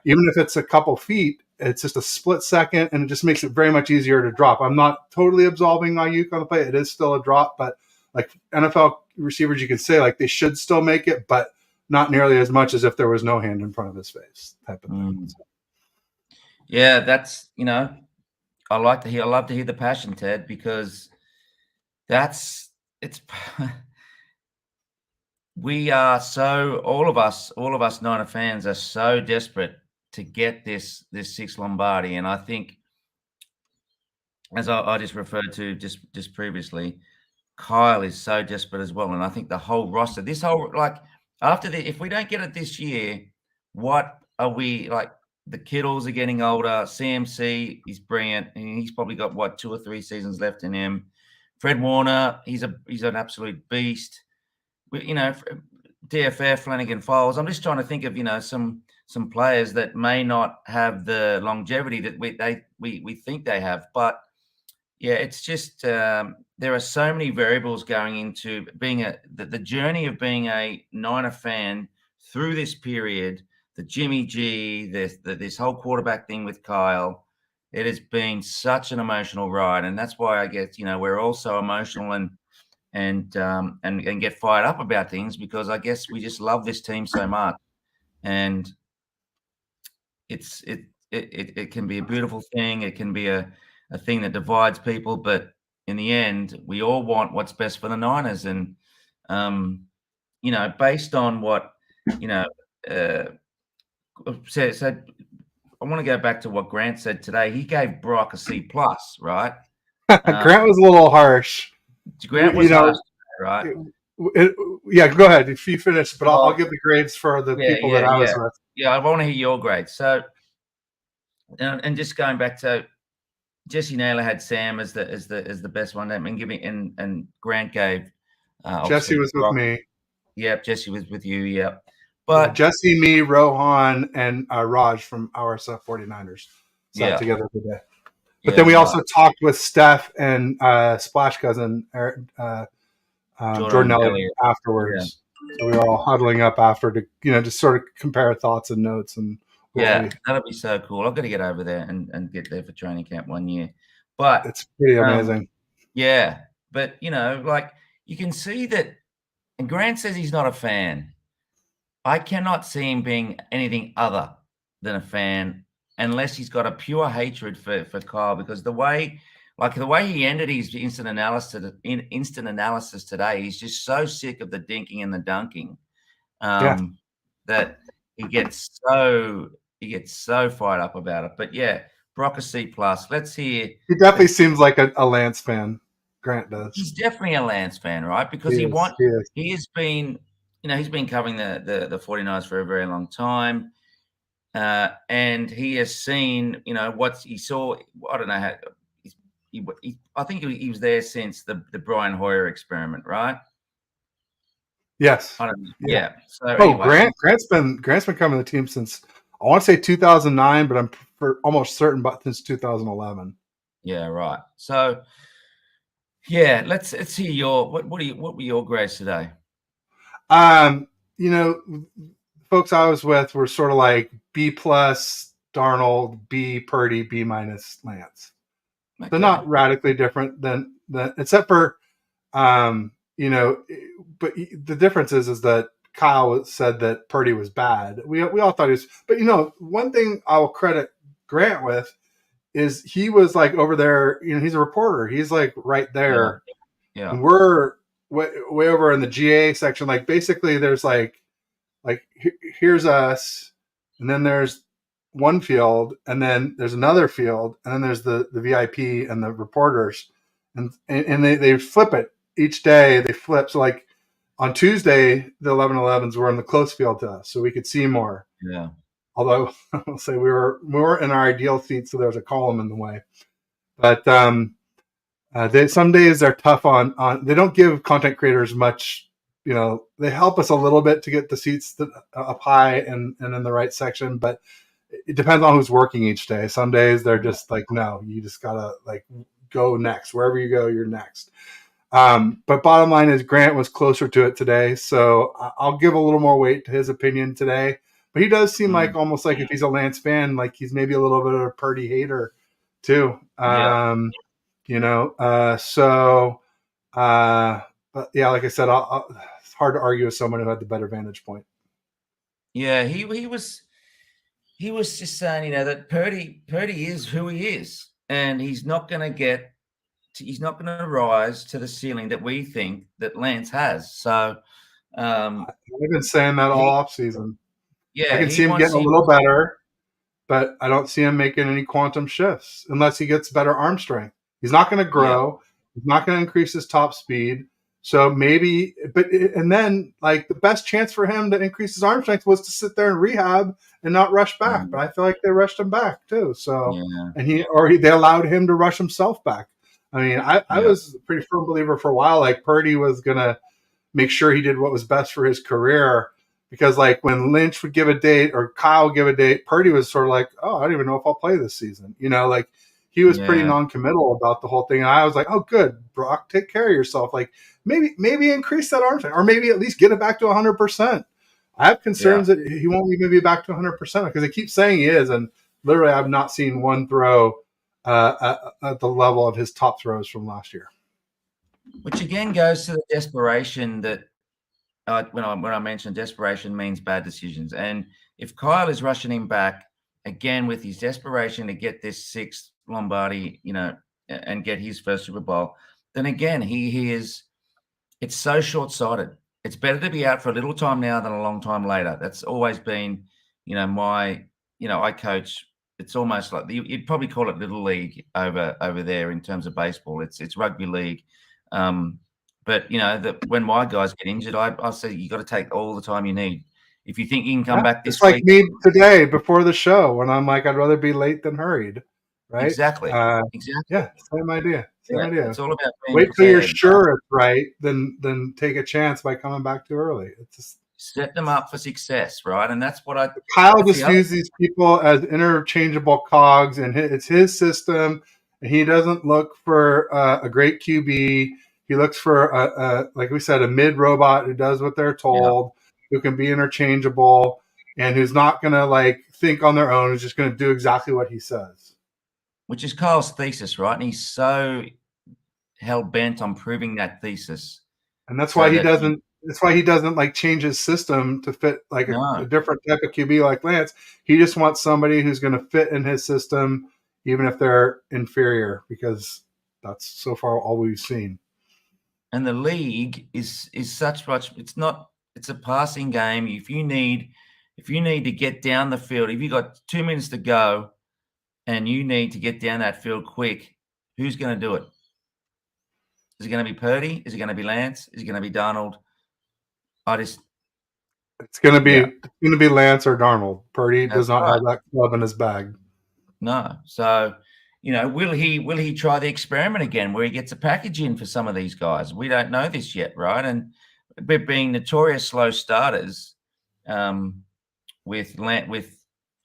[SPEAKER 1] Even if it's a couple feet, it's just a split second, and it just makes it very much easier to drop. I'm not totally absolving Ayuk on the play. It is still a drop, but like NFL receivers, you could say like they should still make it, but not nearly as much as if there was no hand in front of his face type of thing.
[SPEAKER 2] Yeah, that's, I love to hear the passion, Ted, because we are so, all of us Niner fans are so desperate to get this 6 Lombardi. And I think, as I just referred to just previously, Kyle is so desperate as well. And I think the whole roster, this whole, like, if we don't get it this year, what are we like? The Kittles are getting older. CMC is brilliant, and he's probably got 2 or 3 seasons left in him. Fred Warner, he's an absolute beast. DFF, Flanagan Files. I'm just trying to think of some players that may not have the longevity that we think they have. But yeah, it's just there are so many variables going into being the journey of being a Niner fan through this period. The Jimmy G, this whole quarterback thing with Kyle, it has been such an emotional ride, and that's why I guess we're all so emotional and get fired up about things, because I guess we just love this team so much, and it can be a beautiful thing. It can be a thing that divides people, but in the end, we all want what's best for the Niners. And, based on what, so I want to go back to what Grant said today. He gave Brock a C+, right?
[SPEAKER 1] Grant was a little harsh.
[SPEAKER 2] Grant was harsh, right?
[SPEAKER 1] Yeah, go ahead if you finish, but I'll give the grades for the people that I was with.
[SPEAKER 2] Yeah, I want to hear your grades. So, and just going back to Jesse Naylor had Sam as the best one. I mean, and Grant gave.
[SPEAKER 1] Jesse was with me.
[SPEAKER 2] Yep, Jesse was with you. Yep. But
[SPEAKER 1] Jesse, me, Rohan, and Raj from our 49ers sat together today. But then we also talked with Steph and Splash Cousin Jordan Elliott afterwards. Yeah. So we were all huddling up after to just sort of compare thoughts and notes. And
[SPEAKER 2] that'd be so cool. I've got to get over there and get there for training camp one year. But
[SPEAKER 1] it's pretty amazing.
[SPEAKER 2] Yeah, but like you can see that. And Grant says he's not a fan. I cannot see him being anything other than a fan unless he's got a pure hatred for Kyle, because the way he ended his instant analysis today, he's just so sick of the dinking and the dunking that he gets so fired up about it. But yeah, Brock a C+. Let's hear.
[SPEAKER 1] He definitely seems like a Lance fan. Grant does.
[SPEAKER 2] He's definitely a Lance fan, right? Because he has been, he's been covering the 49ers for a very long time. And he has seen, what he saw. I don't know how. I think he was there since the Brian Hoyer experiment, right?
[SPEAKER 1] Yes.
[SPEAKER 2] I don't know. Yeah. So anyway.
[SPEAKER 1] Grant's been covering the team since, I want to say 2009, but I'm almost certain about since 2011.
[SPEAKER 2] Yeah. Right. So. Yeah, let's hear your what were your grades today?
[SPEAKER 1] Folks I was with were sort of like B+ Darnold, B Purdy, B- Lance. Okay. They're not radically different than except for but the difference is that Kyle said that Purdy was bad. We all thought he was, but one thing I'll credit Grant with is he was like over there, he's a reporter. He's like right there.
[SPEAKER 2] Yeah.
[SPEAKER 1] And we're way over in the GA section. Like basically there's like here's us, and then there's one field, and then there's another field, and then there's the VIP and the reporters. And they flip it each day. They flip. So like on Tuesday, the 11-11s were in the close field to us, so we could see more.
[SPEAKER 2] Yeah.
[SPEAKER 1] Although I'll say we weren't in our ideal seat, so there's a column in the way. But some days they're tough on. They don't give content creators much. They help us a little bit to get the seats up high and in the right section, but it depends on who's working each day. Some days they're just like, no, you just gotta like go next. Wherever you go, you're next. But bottom line is Grant was closer to it today, so I'll give a little more weight to his opinion today. But he does seem like almost like if he's a Lance fan, like he's maybe a little bit of a Purdy hater too. But yeah, like I said, it's hard to argue with someone who had the better vantage point.
[SPEAKER 2] Yeah, he was just saying, that Purdy is who he is, and he's not going to rise to the ceiling that we think that Lance has. So
[SPEAKER 1] I've been saying that all off season.
[SPEAKER 2] Yeah,
[SPEAKER 1] I can see him getting a little better, but I don't see him making any quantum shifts unless he gets better arm strength. He's not going to grow. Yeah. He's not going to increase his top speed. So maybe, and then like the best chance for him to increase his arm strength was to sit there and rehab and not rush back. Mm-hmm. But I feel like they rushed him back too. So, and they allowed him to rush himself back. I mean, I was a pretty firm believer for a while, like Purdy was going to make sure he did what was best for his career. Because like when Lynch would give a date or Kyle would give a date, Purdy was sort of like, oh, I don't even know if I'll play this season. Like he was pretty non-committal about the whole thing. And I was like, oh, good, Brock, take care of yourself. Like maybe increase that arm strength or maybe at least get it back to 100%. I have concerns that he won't even be back to 100% because they keep saying he is. And literally I've not seen one throw at the level of his top throws from last year.
[SPEAKER 2] Which again goes to the desperation that when I mentioned desperation means bad decisions. And if Kyle is rushing him back again with his desperation to get this 6th Lombardi, and get his first Super Bowl, then again, he is. It's so short-sighted. It's better to be out for a little time now than a long time later. That's always been, I coach. It's almost like you'd probably call it little league over there in terms of baseball. It's rugby league. But when my guys get injured, I say you got to take all the time you need. If you think you can come back this
[SPEAKER 1] week,
[SPEAKER 2] like
[SPEAKER 1] me today before the show, when I'm like, I'd rather be late than hurried, right?
[SPEAKER 2] Exactly.
[SPEAKER 1] Yeah, same idea.
[SPEAKER 2] It's all about being
[SPEAKER 1] wait till you're
[SPEAKER 2] prepared.
[SPEAKER 1] sure it's right, then take a chance by coming back too early. It's just
[SPEAKER 2] set them up for success, right? And that's what
[SPEAKER 1] Kyle just views these people as interchangeable cogs, and it's his system. And he doesn't look for a great QB. He looks for like we said, a mid robot who does what they're told, who can be interchangeable, and who's not going to think on their own. Who's just going to do exactly what he says.
[SPEAKER 2] Which is Kyle's thesis, right? And he's so hell bent on proving that thesis,
[SPEAKER 1] and that's why he doesn't. That's why he doesn't change his system to fit a different type of QB like Lance. He just wants somebody who's going to fit in his system, even if they're inferior, because that's so far all we've seen.
[SPEAKER 2] And the league is such much. It's a passing game. If you need to get down the field, if you got 2 minutes to go, and you need to get down that field quick, who's going to do it? Is it going to be Purdy? Is it going to be Lance? Is it going to be Darnold? It's
[SPEAKER 1] going to be Lance or Darnold. Purdy does not have that club in his bag.
[SPEAKER 2] No. So, will he try the experiment again where he gets a package in for some of these guys? We don't know this yet, right? And we're being notorious slow starters with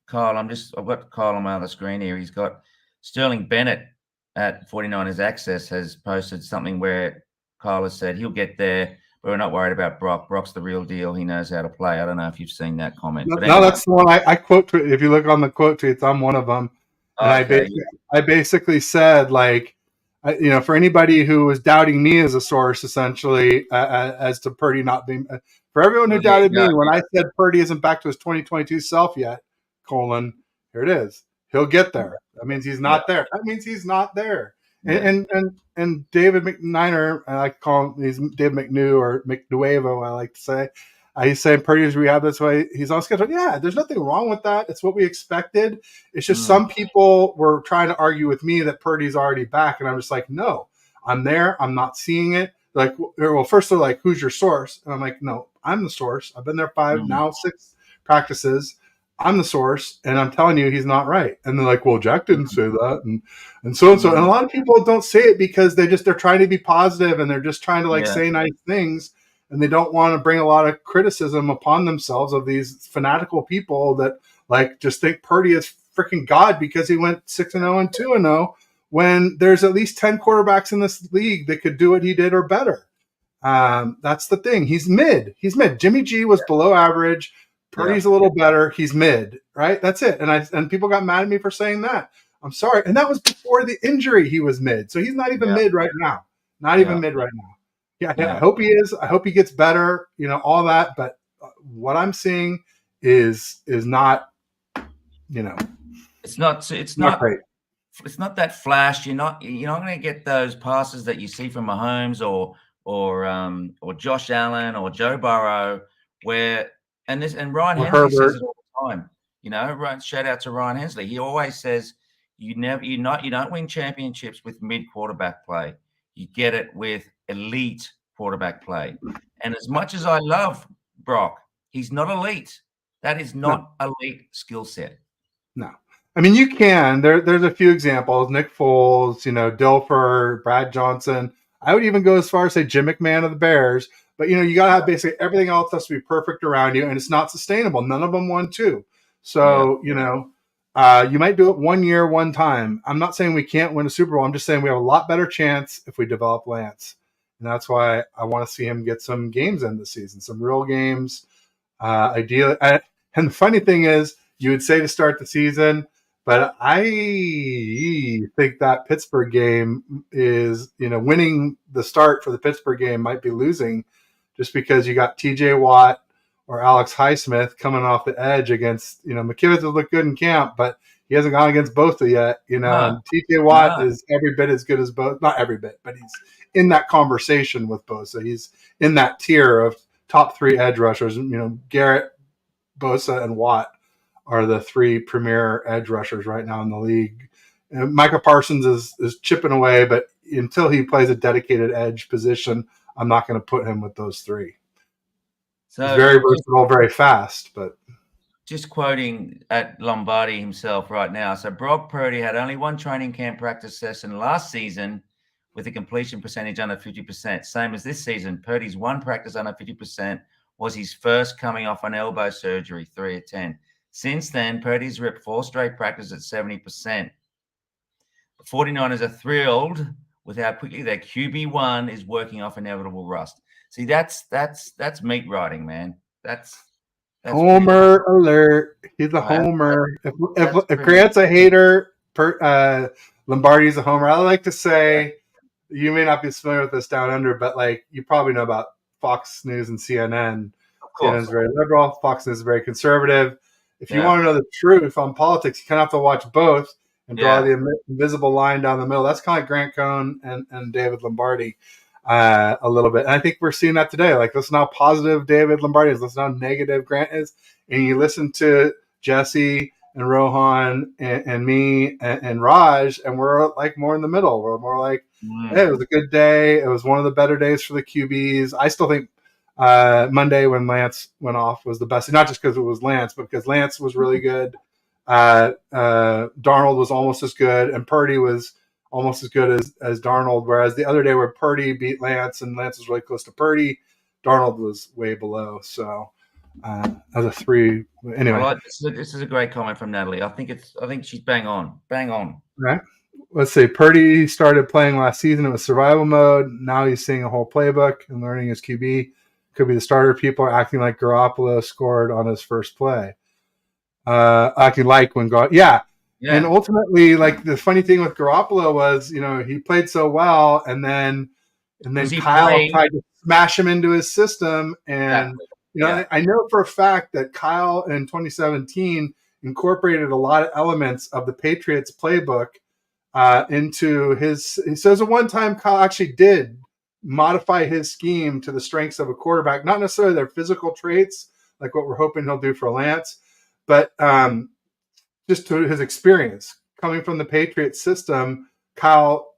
[SPEAKER 2] Kyle. I've got Kyle on my other screen here. He's got Sterling Bennett at 49ers Access has posted something where Kyle has said he'll get there. We're not worried about Brock. Brock's the real deal. He knows how to play. I don't know if you've seen that comment.
[SPEAKER 1] No, anyway. That's the one I quote tweet. If you look on the quote tweets, I'm one of them. And I basically said, for anybody who was doubting me as a source, essentially, as to Purdy not being for everyone who doubted me when I said Purdy isn't back to his 2022 self yet, here it is. He'll get there. That means he's not there. That means he's not there. And David McNiner, I like to call him, he's Dave McNew or McNuevo, I like to say. He's saying Purdy's rehab this way. He's on schedule. Yeah, there's nothing wrong with that. It's what we expected. It's just some people were trying to argue with me that Purdy's already back. And I'm just like, no, I'm there. I'm not seeing it. First they're like, who's your source? And I'm like, no, I'm the source. I've been there 6 practices. I'm the source, and I'm telling you he's not right. And they're like, well, Jack didn't say that, and so and so. And a lot of people don't say it because they're trying to be positive, and they're just trying to say nice things, and they don't want to bring a lot of criticism upon themselves of these fanatical people that just think Purdy is freaking God because he went 6-0 and 2-0 when there's at least 10 quarterbacks in this league that could do what he did or better. That's the thing. He's mid. Jimmy G was below average. Purdy's a little better. He's mid, right? That's it. And people got mad at me for saying that. I'm sorry. And that was before the injury. He was mid. So he's not even mid right now. Not even mid right now. Yeah. I hope he is. I hope he gets better, all that. But what I'm seeing is not,
[SPEAKER 2] it's not
[SPEAKER 1] great.
[SPEAKER 2] It's not that flash. You're not going to get those passes that you see from Mahomes or Josh Allen or Joe Burrow where, and Ryan Hensley says it all the time. Shout out to Ryan Hensley. He always says you don't win championships with mid quarterback play. You get it with elite quarterback play. And as much as I love Brock, he's not elite. That is not elite skill set.
[SPEAKER 1] No. I mean, you can. There's a few examples. Nick Foles, Dilfer, Brad Johnson. I would even go as far as say Jim McMahon of the Bears. But, you got to have basically everything else has to be perfect around you, and it's not sustainable. None of them won two. So, you might do it 1 year, one time. I'm not saying we can't win a Super Bowl. I'm just saying we have a lot better chance if we develop Lance. And that's why I want to see him get some games in this season, some real games. Ideally. And the funny thing is, you would say to start the season, but I think that Pittsburgh game is, winning the start for the Pittsburgh game might be losing just because you got TJ Watt or Alex Highsmith coming off the edge against, McKivitz has looked good in camp, but he hasn't gone against both yet, and TJ Watt is every bit as good as both. Not every bit, but he's in that conversation with Bosa. He's in that tier of top 3 edge rushers. Garrett, Bosa, and Watt are the 3 premier edge rushers right now in the league. And Micah Parsons is chipping away, but until he plays a dedicated edge position, I'm not going to put him with those 3. So he's very versatile, very fast, but
[SPEAKER 2] just quoting at Lombardi himself right now. So Brock Purdy had only 1 training camp practice session last season with a completion percentage under 50%. Same as this season. Purdy's 1 practice under 50% was his first coming off an elbow surgery, 3 of 10. Since then, Purdy's ripped 4 straight practices at 70%. The 49ers are thrilled with how quickly their QB1 is working off inevitable rust. See, that's meat riding, man. That's
[SPEAKER 1] Homer alert. He's a homer. If Grant's a hater, Lombardi's a homer. I like to say, you may not be familiar with this down under, but like you probably know about Fox News and CNN. CNN is very liberal. Fox News is very conservative. If you want to know the truth on politics, you kind of have to watch both and draw the invisible line down the middle. That's kind of like Grant Cohn and David Lombardi a little bit. And I think we're seeing that today. Like, listen how positive David Lombardi is. Listen how negative Grant is. And you listen to Jesse and Rohan and me and Raj, and we're like more in the middle. We're more like, hey, it was a good day. It was one of the better days for the QBs. I still think Monday when Lance went off was the best. Not just because it was Lance, but because Lance was really good. Darnold was almost as good, and Purdy was almost as good as Darnold. Whereas the other day where Purdy beat Lance and Lance was really close to Purdy, Darnold was way below. So as a 3, anyway.
[SPEAKER 2] This is a great comment from Natalie. I think she's bang on.
[SPEAKER 1] All right. Let's see. Purdy started playing last season. It was survival mode. Now he's seeing a whole playbook and learning his QB. Could be the starter. People are acting like Garoppolo scored on his first play. Acting like when yeah. And ultimately, like the funny thing with Garoppolo was, he played so well, and then Kyle tried to smash him into his system. And I know for a fact that Kyle in 2017 incorporated a lot of elements of the Patriots playbook into his. So as a one-time, Kyle actually did modify his scheme to the strengths of a quarterback, not necessarily their physical traits, like what we're hoping he'll do for Lance, but just to his experience coming from the Patriots system. Kyle,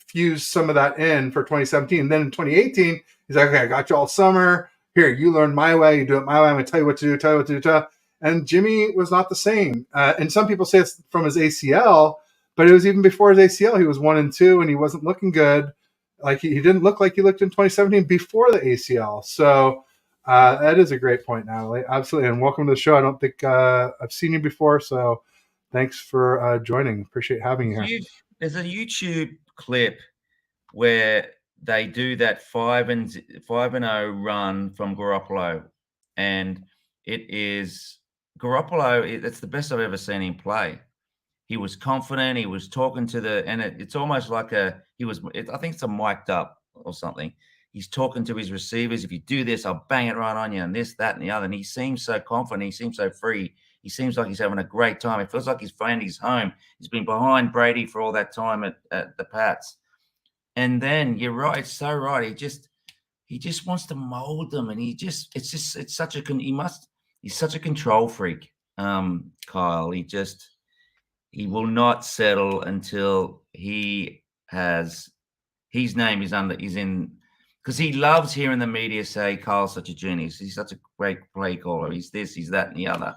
[SPEAKER 1] fused some of that in for 2017. And then in 2018, he's like, okay, I got you all summer. Here, you learn my way. You do it my way. I'm going to tell you what to do, And Jimmy was not the same. And some people say it's from his ACL, but it was even before his ACL. He was 1-2, and he wasn't looking good. Like he didn't look like he looked in 2017 before the ACL. So that is a great point, Natalie. Absolutely. And welcome to the show. I don't think I've seen you before, so thanks for joining. Appreciate having you here.
[SPEAKER 2] There's a YouTube clip where they do that 5-0 run from Garoppolo, and it is Garoppolo. It's the best I've ever seen him play. He was confident. He was talking to and it's almost like I think it's a mic'd up or something. He's talking to his receivers. If you do this, I'll bang it right on you, and this, that, and the other. And he seems so confident. He seems so free. He seems like he's having a great time. It feels like he's found his home. He's been behind Brady for all that time at the Pats. And then you're right. It's so right. He just wants to mold them. And he's such a control freak. Kyle, he will not settle until his name is in, because he loves hearing the media say Kyle's such a genius. He's such a great play caller. He's this, he's that, and the other.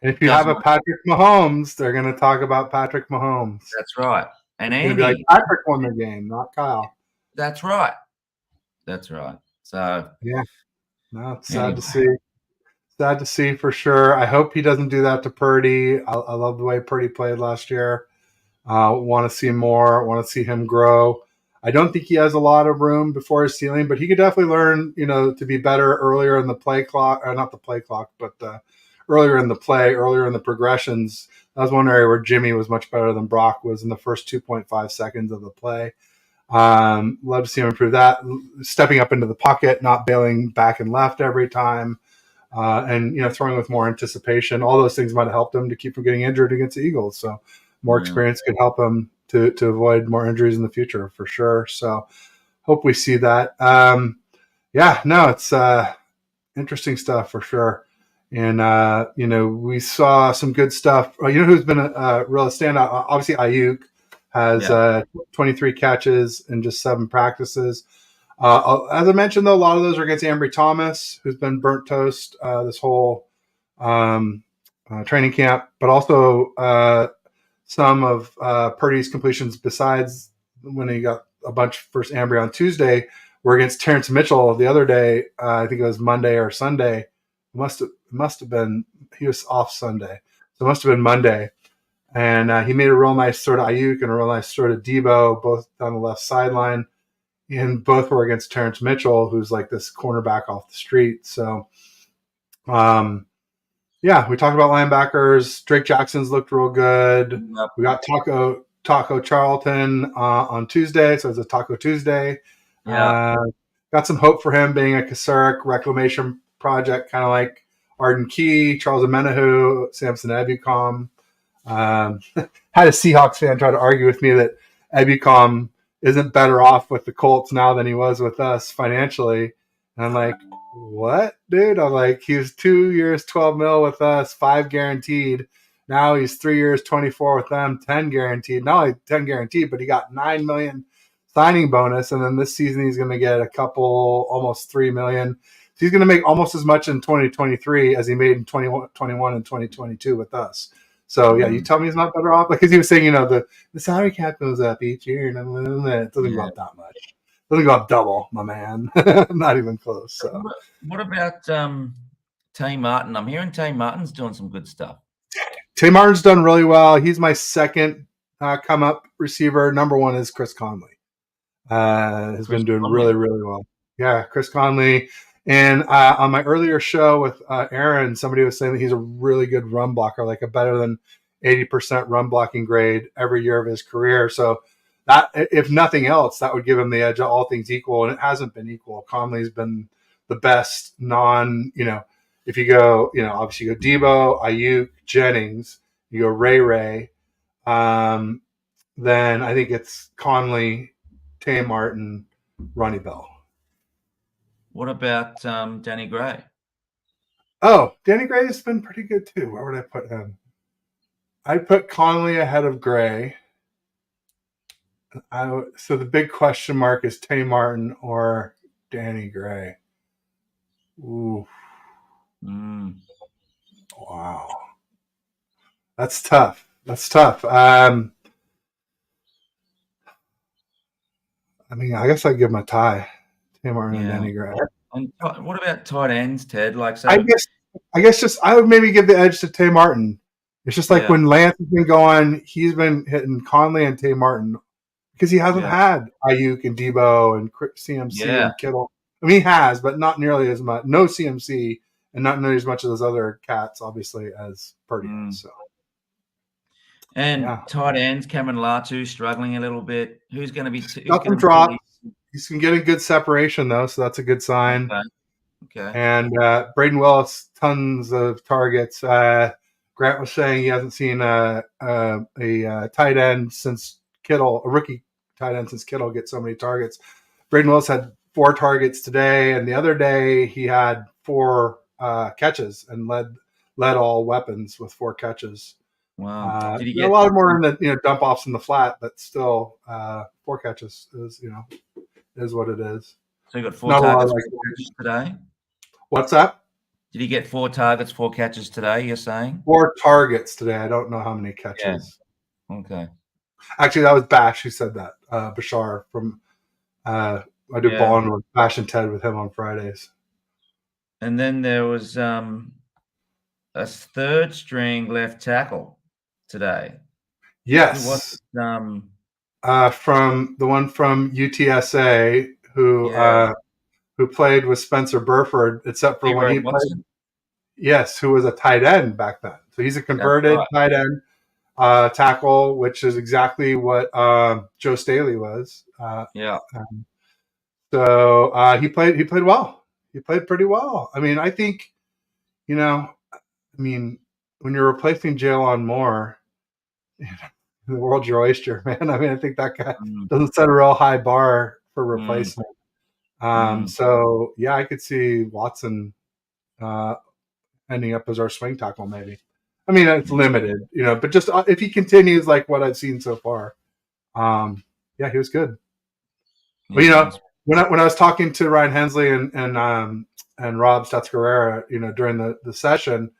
[SPEAKER 1] And if you have a Patrick Mahomes, they're going to talk about Patrick Mahomes.
[SPEAKER 2] That's right. And
[SPEAKER 1] Andy, be like, Patrick won the game, not Kyle.
[SPEAKER 2] That's right. So
[SPEAKER 1] yeah, no, it's sad to see. Sad to see for sure. I hope he doesn't do that to Purdy. I love the way Purdy played last year. Want to see more. Want to see him grow. I don't think he has a lot of room before his ceiling, but he could definitely learn, to be better earlier in the play clock, or not the play clock, but earlier in the play, earlier in the progressions. That was one area where Jimmy was much better than Brock was in the first 2.5 seconds of the play. Love to see him improve that. Stepping up into the pocket, not bailing back and left every time. And throwing with more anticipation. All those things might have helped him to keep from getting injured against the Eagles. So more experience can help him to avoid more injuries in the future for sure. So hope we see that. Yeah, no, it's interesting stuff for sure. And we saw some good stuff. Who's been a real standout? Obviously, Ayuk has 23 catches in just 7 practices. As I mentioned, though, a lot of those are against Ambry Thomas, who's been burnt toast this whole training camp, but also some of Purdy's completions besides when he got a bunch first Ambry on Tuesday were against Terrence Mitchell the other day. I think it was Monday or Sunday. Must have been, he was off Sunday, so it must have been Monday. And he made a real nice sort of Ayuk and a real nice sort of Debo, both down the left sideline. And both were against Terrence Mitchell, who's like this cornerback off the street. So, yeah, we talked about linebackers. Drake Jackson's looked real good. Yep. We got Taco Charlton on Tuesday, so it's a Taco Tuesday.
[SPEAKER 2] Yeah.
[SPEAKER 1] Got some hope for him being a Kasaric reclamation project, kind of like Arden Key, Charles Amenahu, Samson Ebukam. Had a Seahawks fan try to argue with me that Ebukam isn't better off with the Colts now than he was with us financially. And I'm like, what, dude? I'm like, he was 2 years, 12 mil with us, 5 guaranteed. Now he's 3 years, 24 with them, 10 guaranteed. Not only 10 guaranteed, but he got 9 million signing bonus. And then this season he's going to get a couple, almost 3 million. So he's going to make almost as much in 2023 as he made in 2021 and 2022 with us. So, yeah, you tell me he's not better off? Because he was saying, the salary cap goes up each year, and it doesn't go up that much. It doesn't go up double, my man. Not even close. So,
[SPEAKER 2] what about Tay Martin? I'm hearing Tay Martin's doing some good stuff.
[SPEAKER 1] Tay Martin's done really well. He's my second come-up receiver. Number one is Chris Conley. Has been doing really, really well. Yeah, Chris Conley. And on my earlier show with Aaron, somebody was saying that he's a really good run blocker, like a better than 80% run blocking grade every year of his career. So that, if nothing else, that would give him the edge, all things equal. And it hasn't been equal. Conley's been the best if you go, obviously you go Debo, Ayuk, Jennings, you go Ray, then I think it's Conley, Tay Martin, Ronnie Bell.
[SPEAKER 2] What about Danny Gray?
[SPEAKER 1] Oh, Danny Gray has been pretty good too. Where would I put him? I'd put Conley ahead of Gray. So the big question mark is Tay Martin or Danny Gray. Ooh. Wow. That's tough. I guess I'd give him a tie. Tay Martin and Danny Gray.
[SPEAKER 2] And what about tight ends, Ted?
[SPEAKER 1] I guess just I would maybe give the edge to Tay Martin. It's just like when Lance has been going, he's been hitting Conley and Tay Martin because he hasn't had Ayuk and Debo and CMC and Kittle. I mean, he has, but not nearly as much. No CMC and not nearly as much of those other cats, obviously, as Purdy. So.
[SPEAKER 2] And tight ends, Cameron Latu struggling a little bit. Who's going to be?
[SPEAKER 1] Drop. He's getting good separation though, so that's a good sign.
[SPEAKER 2] Okay.
[SPEAKER 1] And Braden Willis, tons of targets. Grant was saying he hasn't seen a tight end since Kittle, a rookie tight end since Kittle, get so many targets. Braden Willis had 4 targets today, and the other day he had 4 catches and led all weapons with 4 catches.
[SPEAKER 2] Wow.
[SPEAKER 1] Did he get a lot more in the dump offs in the flat, but still 4 catches is what it is.
[SPEAKER 2] So he got 4 targets, 4 catches today?
[SPEAKER 1] What's that?
[SPEAKER 2] Did he get 4 targets, 4 catches today, you're saying?
[SPEAKER 1] 4 targets today. I don't know how many catches.
[SPEAKER 2] Yeah. Okay.
[SPEAKER 1] Actually, that was Bash who said that. Bashar from I do balling with Bash and Ted with him on Fridays.
[SPEAKER 2] And then there was a 3rd string left tackle today.
[SPEAKER 1] Yes. From the one from UTSA who played with Spencer Burford, except for when he played. Yes, who was a tight end back then. So he's a converted tight end tackle, which is exactly what Joe Staley was. So he played well. He played pretty well. I mean, I think, when you're replacing Jalen Moore, the world's your oyster, man. I mean, I think that guy doesn't set a real high bar for replacement. So yeah, I could see Watson ending up as our swing tackle, maybe. I mean, it's limited, but just if he continues like what I've seen so far, yeah, he was good.
[SPEAKER 2] Yeah,
[SPEAKER 1] Well, when I was talking to Ryan Hensley and Rob Statscarrera, during the session,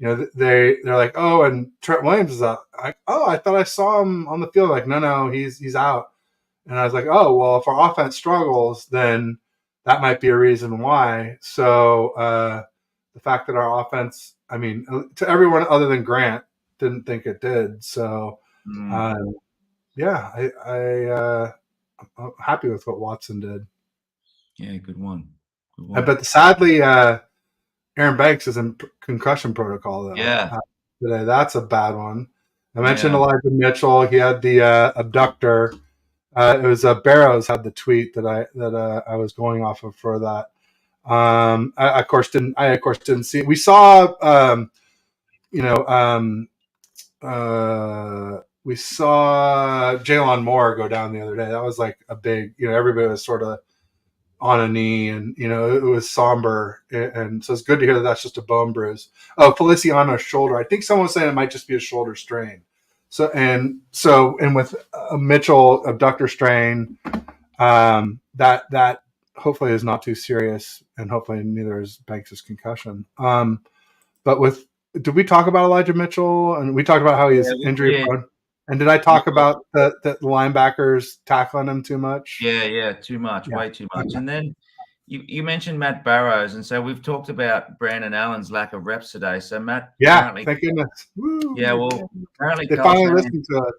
[SPEAKER 1] they're like, oh, and Trent Williams is out. I thought I saw him on the field. Like, no, he's out. And I was like, oh, well, if our offense struggles, then that might be a reason why. So the fact that our offense, I mean, to everyone other than Grant, didn't think it did. So, yeah, I'm happy with what Watson did.
[SPEAKER 2] Yeah, good one.
[SPEAKER 1] But sadly, Aaron Banks is in concussion protocol, though.
[SPEAKER 2] Yeah.
[SPEAKER 1] Today. That's a bad one. I mentioned Elijah Mitchell. He had the abductor. It was Barrows had the tweet that I was going off of for that. I of course didn't see it. We saw we saw Jalen Moore go down the other day. That was like a big, everybody was sort of on a knee, and it was somber, and so it's good to hear that that's just a bone bruise. Oh, Feliciano's shoulder. I think someone was saying it might just be a shoulder strain. So with a Mitchell abductor strain, that hopefully is not too serious, and hopefully neither is Banks' concussion. But did we talk about Elijah Mitchell? And we talked about how he's injury prone. And did I talk about the linebackers tackling him too much?
[SPEAKER 2] Yeah, too much, way too much. And then you mentioned Matt Barrows, and so we've talked about Brandon Allen's lack of reps today. So Matt,
[SPEAKER 1] thank goodness. Woo,
[SPEAKER 2] yeah, well, apparently
[SPEAKER 1] they finally listened to us.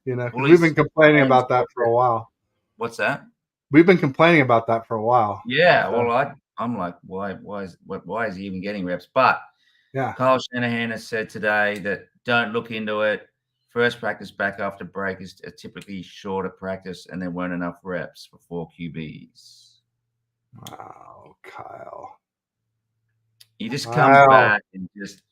[SPEAKER 1] Because we've been complaining about that for a while.
[SPEAKER 2] What's that?
[SPEAKER 1] We've been complaining about that for a while.
[SPEAKER 2] Yeah, well, I'm like, why is he even getting reps? But
[SPEAKER 1] yeah,
[SPEAKER 2] Kyle Shanahan has said today that don't look into it. First practice back after break is a typically shorter practice, and there weren't enough reps for 4 QBs.
[SPEAKER 1] Wow, Kyle.
[SPEAKER 2] He just comes back and just...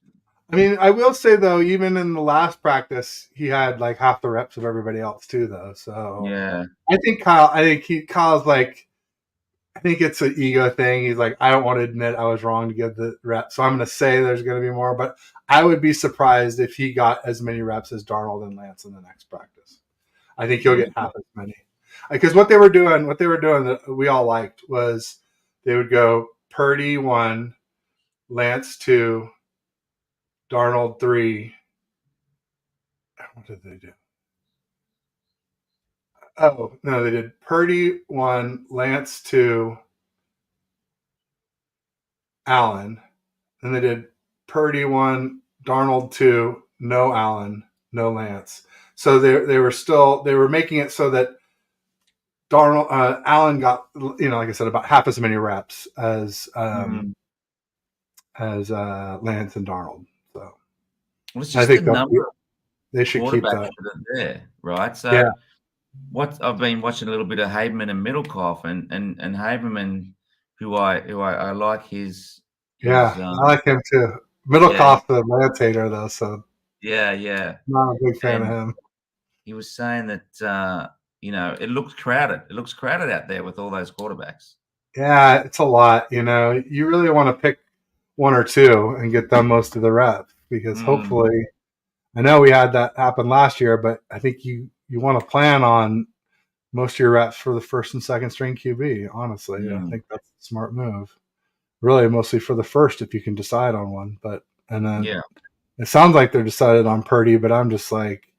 [SPEAKER 1] I mean, I will say, though, even in the last practice, he had like half the reps of everybody else, too, though. So
[SPEAKER 2] yeah.
[SPEAKER 1] I think Kyle's like, I think it's an ego thing. He's like, I don't want to admit I was wrong to give the reps, so I'm going to say there's going to be more. But I would be surprised if he got as many reps as Darnold and Lance in the next practice. I think he'll get half as many. Because what they were doing that we all liked was they would go Purdy 1, Lance 2, Darnold 3. What did they do? Oh, no, they did Purdy 1, Lance 2, Allen. Then they did Purdy 1, Darnold 2, no Allen, no Lance. So they were making it so that Allen got, like I said, about half as many reps as Lance and Darnold. So
[SPEAKER 2] I think
[SPEAKER 1] they should keep that
[SPEAKER 2] there, right? So what I've been watching a little bit of Haberman and Middlecoff, and Haberman, who I like his.
[SPEAKER 1] I like him too. Middlecoff, the Lance hater, though. So
[SPEAKER 2] yeah,
[SPEAKER 1] not a big fan of him.
[SPEAKER 2] He was saying that it looks crowded. It looks crowded out there with all those quarterbacks.
[SPEAKER 1] Yeah, it's a lot. You really want to pick one or two and get them most of the reps, because hopefully, I know we had that happen last year, but I think you want to plan on most of your reps for the first and second string QB. Honestly, I think that's a smart move. Really, mostly for the first, if you can decide on one. It sounds like they're decided on Purdy, but I'm just like,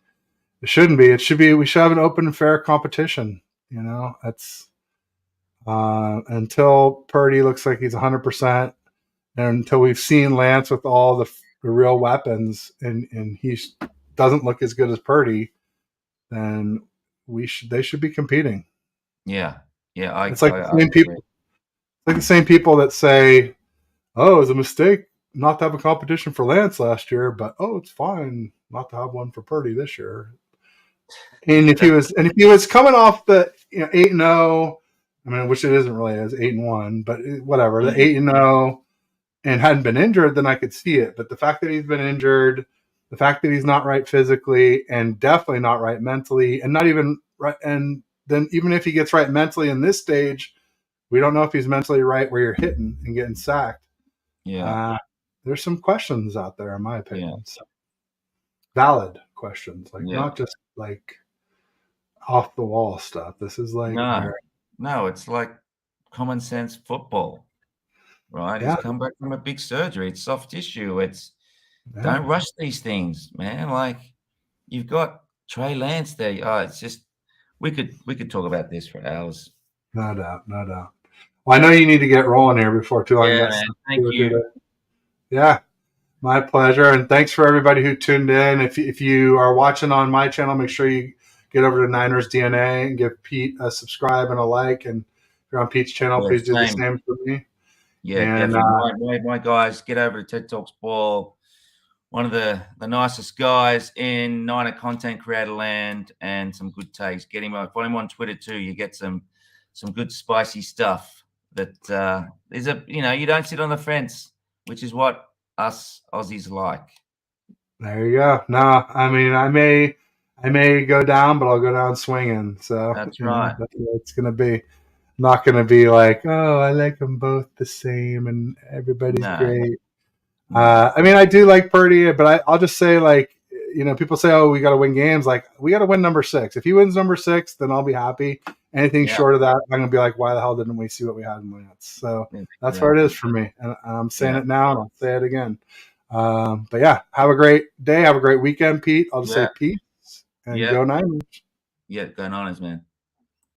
[SPEAKER 1] it shouldn't be. It should be. We should have an open and fair competition. That's until Purdy looks like he's 100%, and until we've seen Lance with all the real weapons, and he doesn't look as good as Purdy, then they should be competing.
[SPEAKER 2] Yeah.
[SPEAKER 1] It's like the same people. Like the same people that say, "Oh, it was a mistake not to have a competition for Lance last year, but it's fine not to have one for Purdy this year." And if he was coming off the 8-0, I mean, which it isn't really as 8-1, but whatever, the 8-0, and hadn't been injured, then I could see it. But the fact that he's been injured, the fact that he's not right physically, and definitely not right mentally, and not even right, and then even if he gets right mentally in this stage, we don't know if he's mentally right where you're hitting and getting sacked.
[SPEAKER 2] Yeah.
[SPEAKER 1] There's some questions out there, in my opinion.
[SPEAKER 2] Yeah.
[SPEAKER 1] So, valid questions, like not just like off the wall stuff. This is like
[SPEAKER 2] no, it's like common sense football, right? He's come back from a big surgery. It's soft tissue. Don't rush these things, man. Like you've got Trey Lance there. Oh, it's just we could talk about this for hours.
[SPEAKER 1] No doubt. Well, I know you need to get rolling here before too long.
[SPEAKER 2] Yeah, man. Thank you.
[SPEAKER 1] Yeah, my pleasure. And thanks for everybody who tuned in. If you are watching on my channel, make sure you get over to Niners DNA and give Pete a subscribe and a like. And if you're on Pete's channel, please do the same for me.
[SPEAKER 2] Yeah, and, definitely. My guys, get over to TED Talks Ball. One of the nicest guys in Niner content creator land and some good takes. Get him, follow him on Twitter too. You get some good spicy stuff that is you don't sit on the fence, which is what us Aussies like.
[SPEAKER 1] There you go. No, I mean, I may go down, but I'll go down swinging. So
[SPEAKER 2] that's right.
[SPEAKER 1] That's what it's going to be. Not going to be like, oh, I like them both the same and everybody's great. I mean, I do like Purdy, but I'll just say, like, people say, oh, we got to win games. Like, we got to win number 6. If he wins number 6, then I'll be happy. Anything short of that, I'm going to be like, why the hell didn't we see what we had in Lance? So that's where it is for me. And I'm saying it now, and I'll say it again. But yeah, have a great day. Have a great weekend, Pete. I'll just say peace and go Niners.
[SPEAKER 2] Yeah, go Niners, man.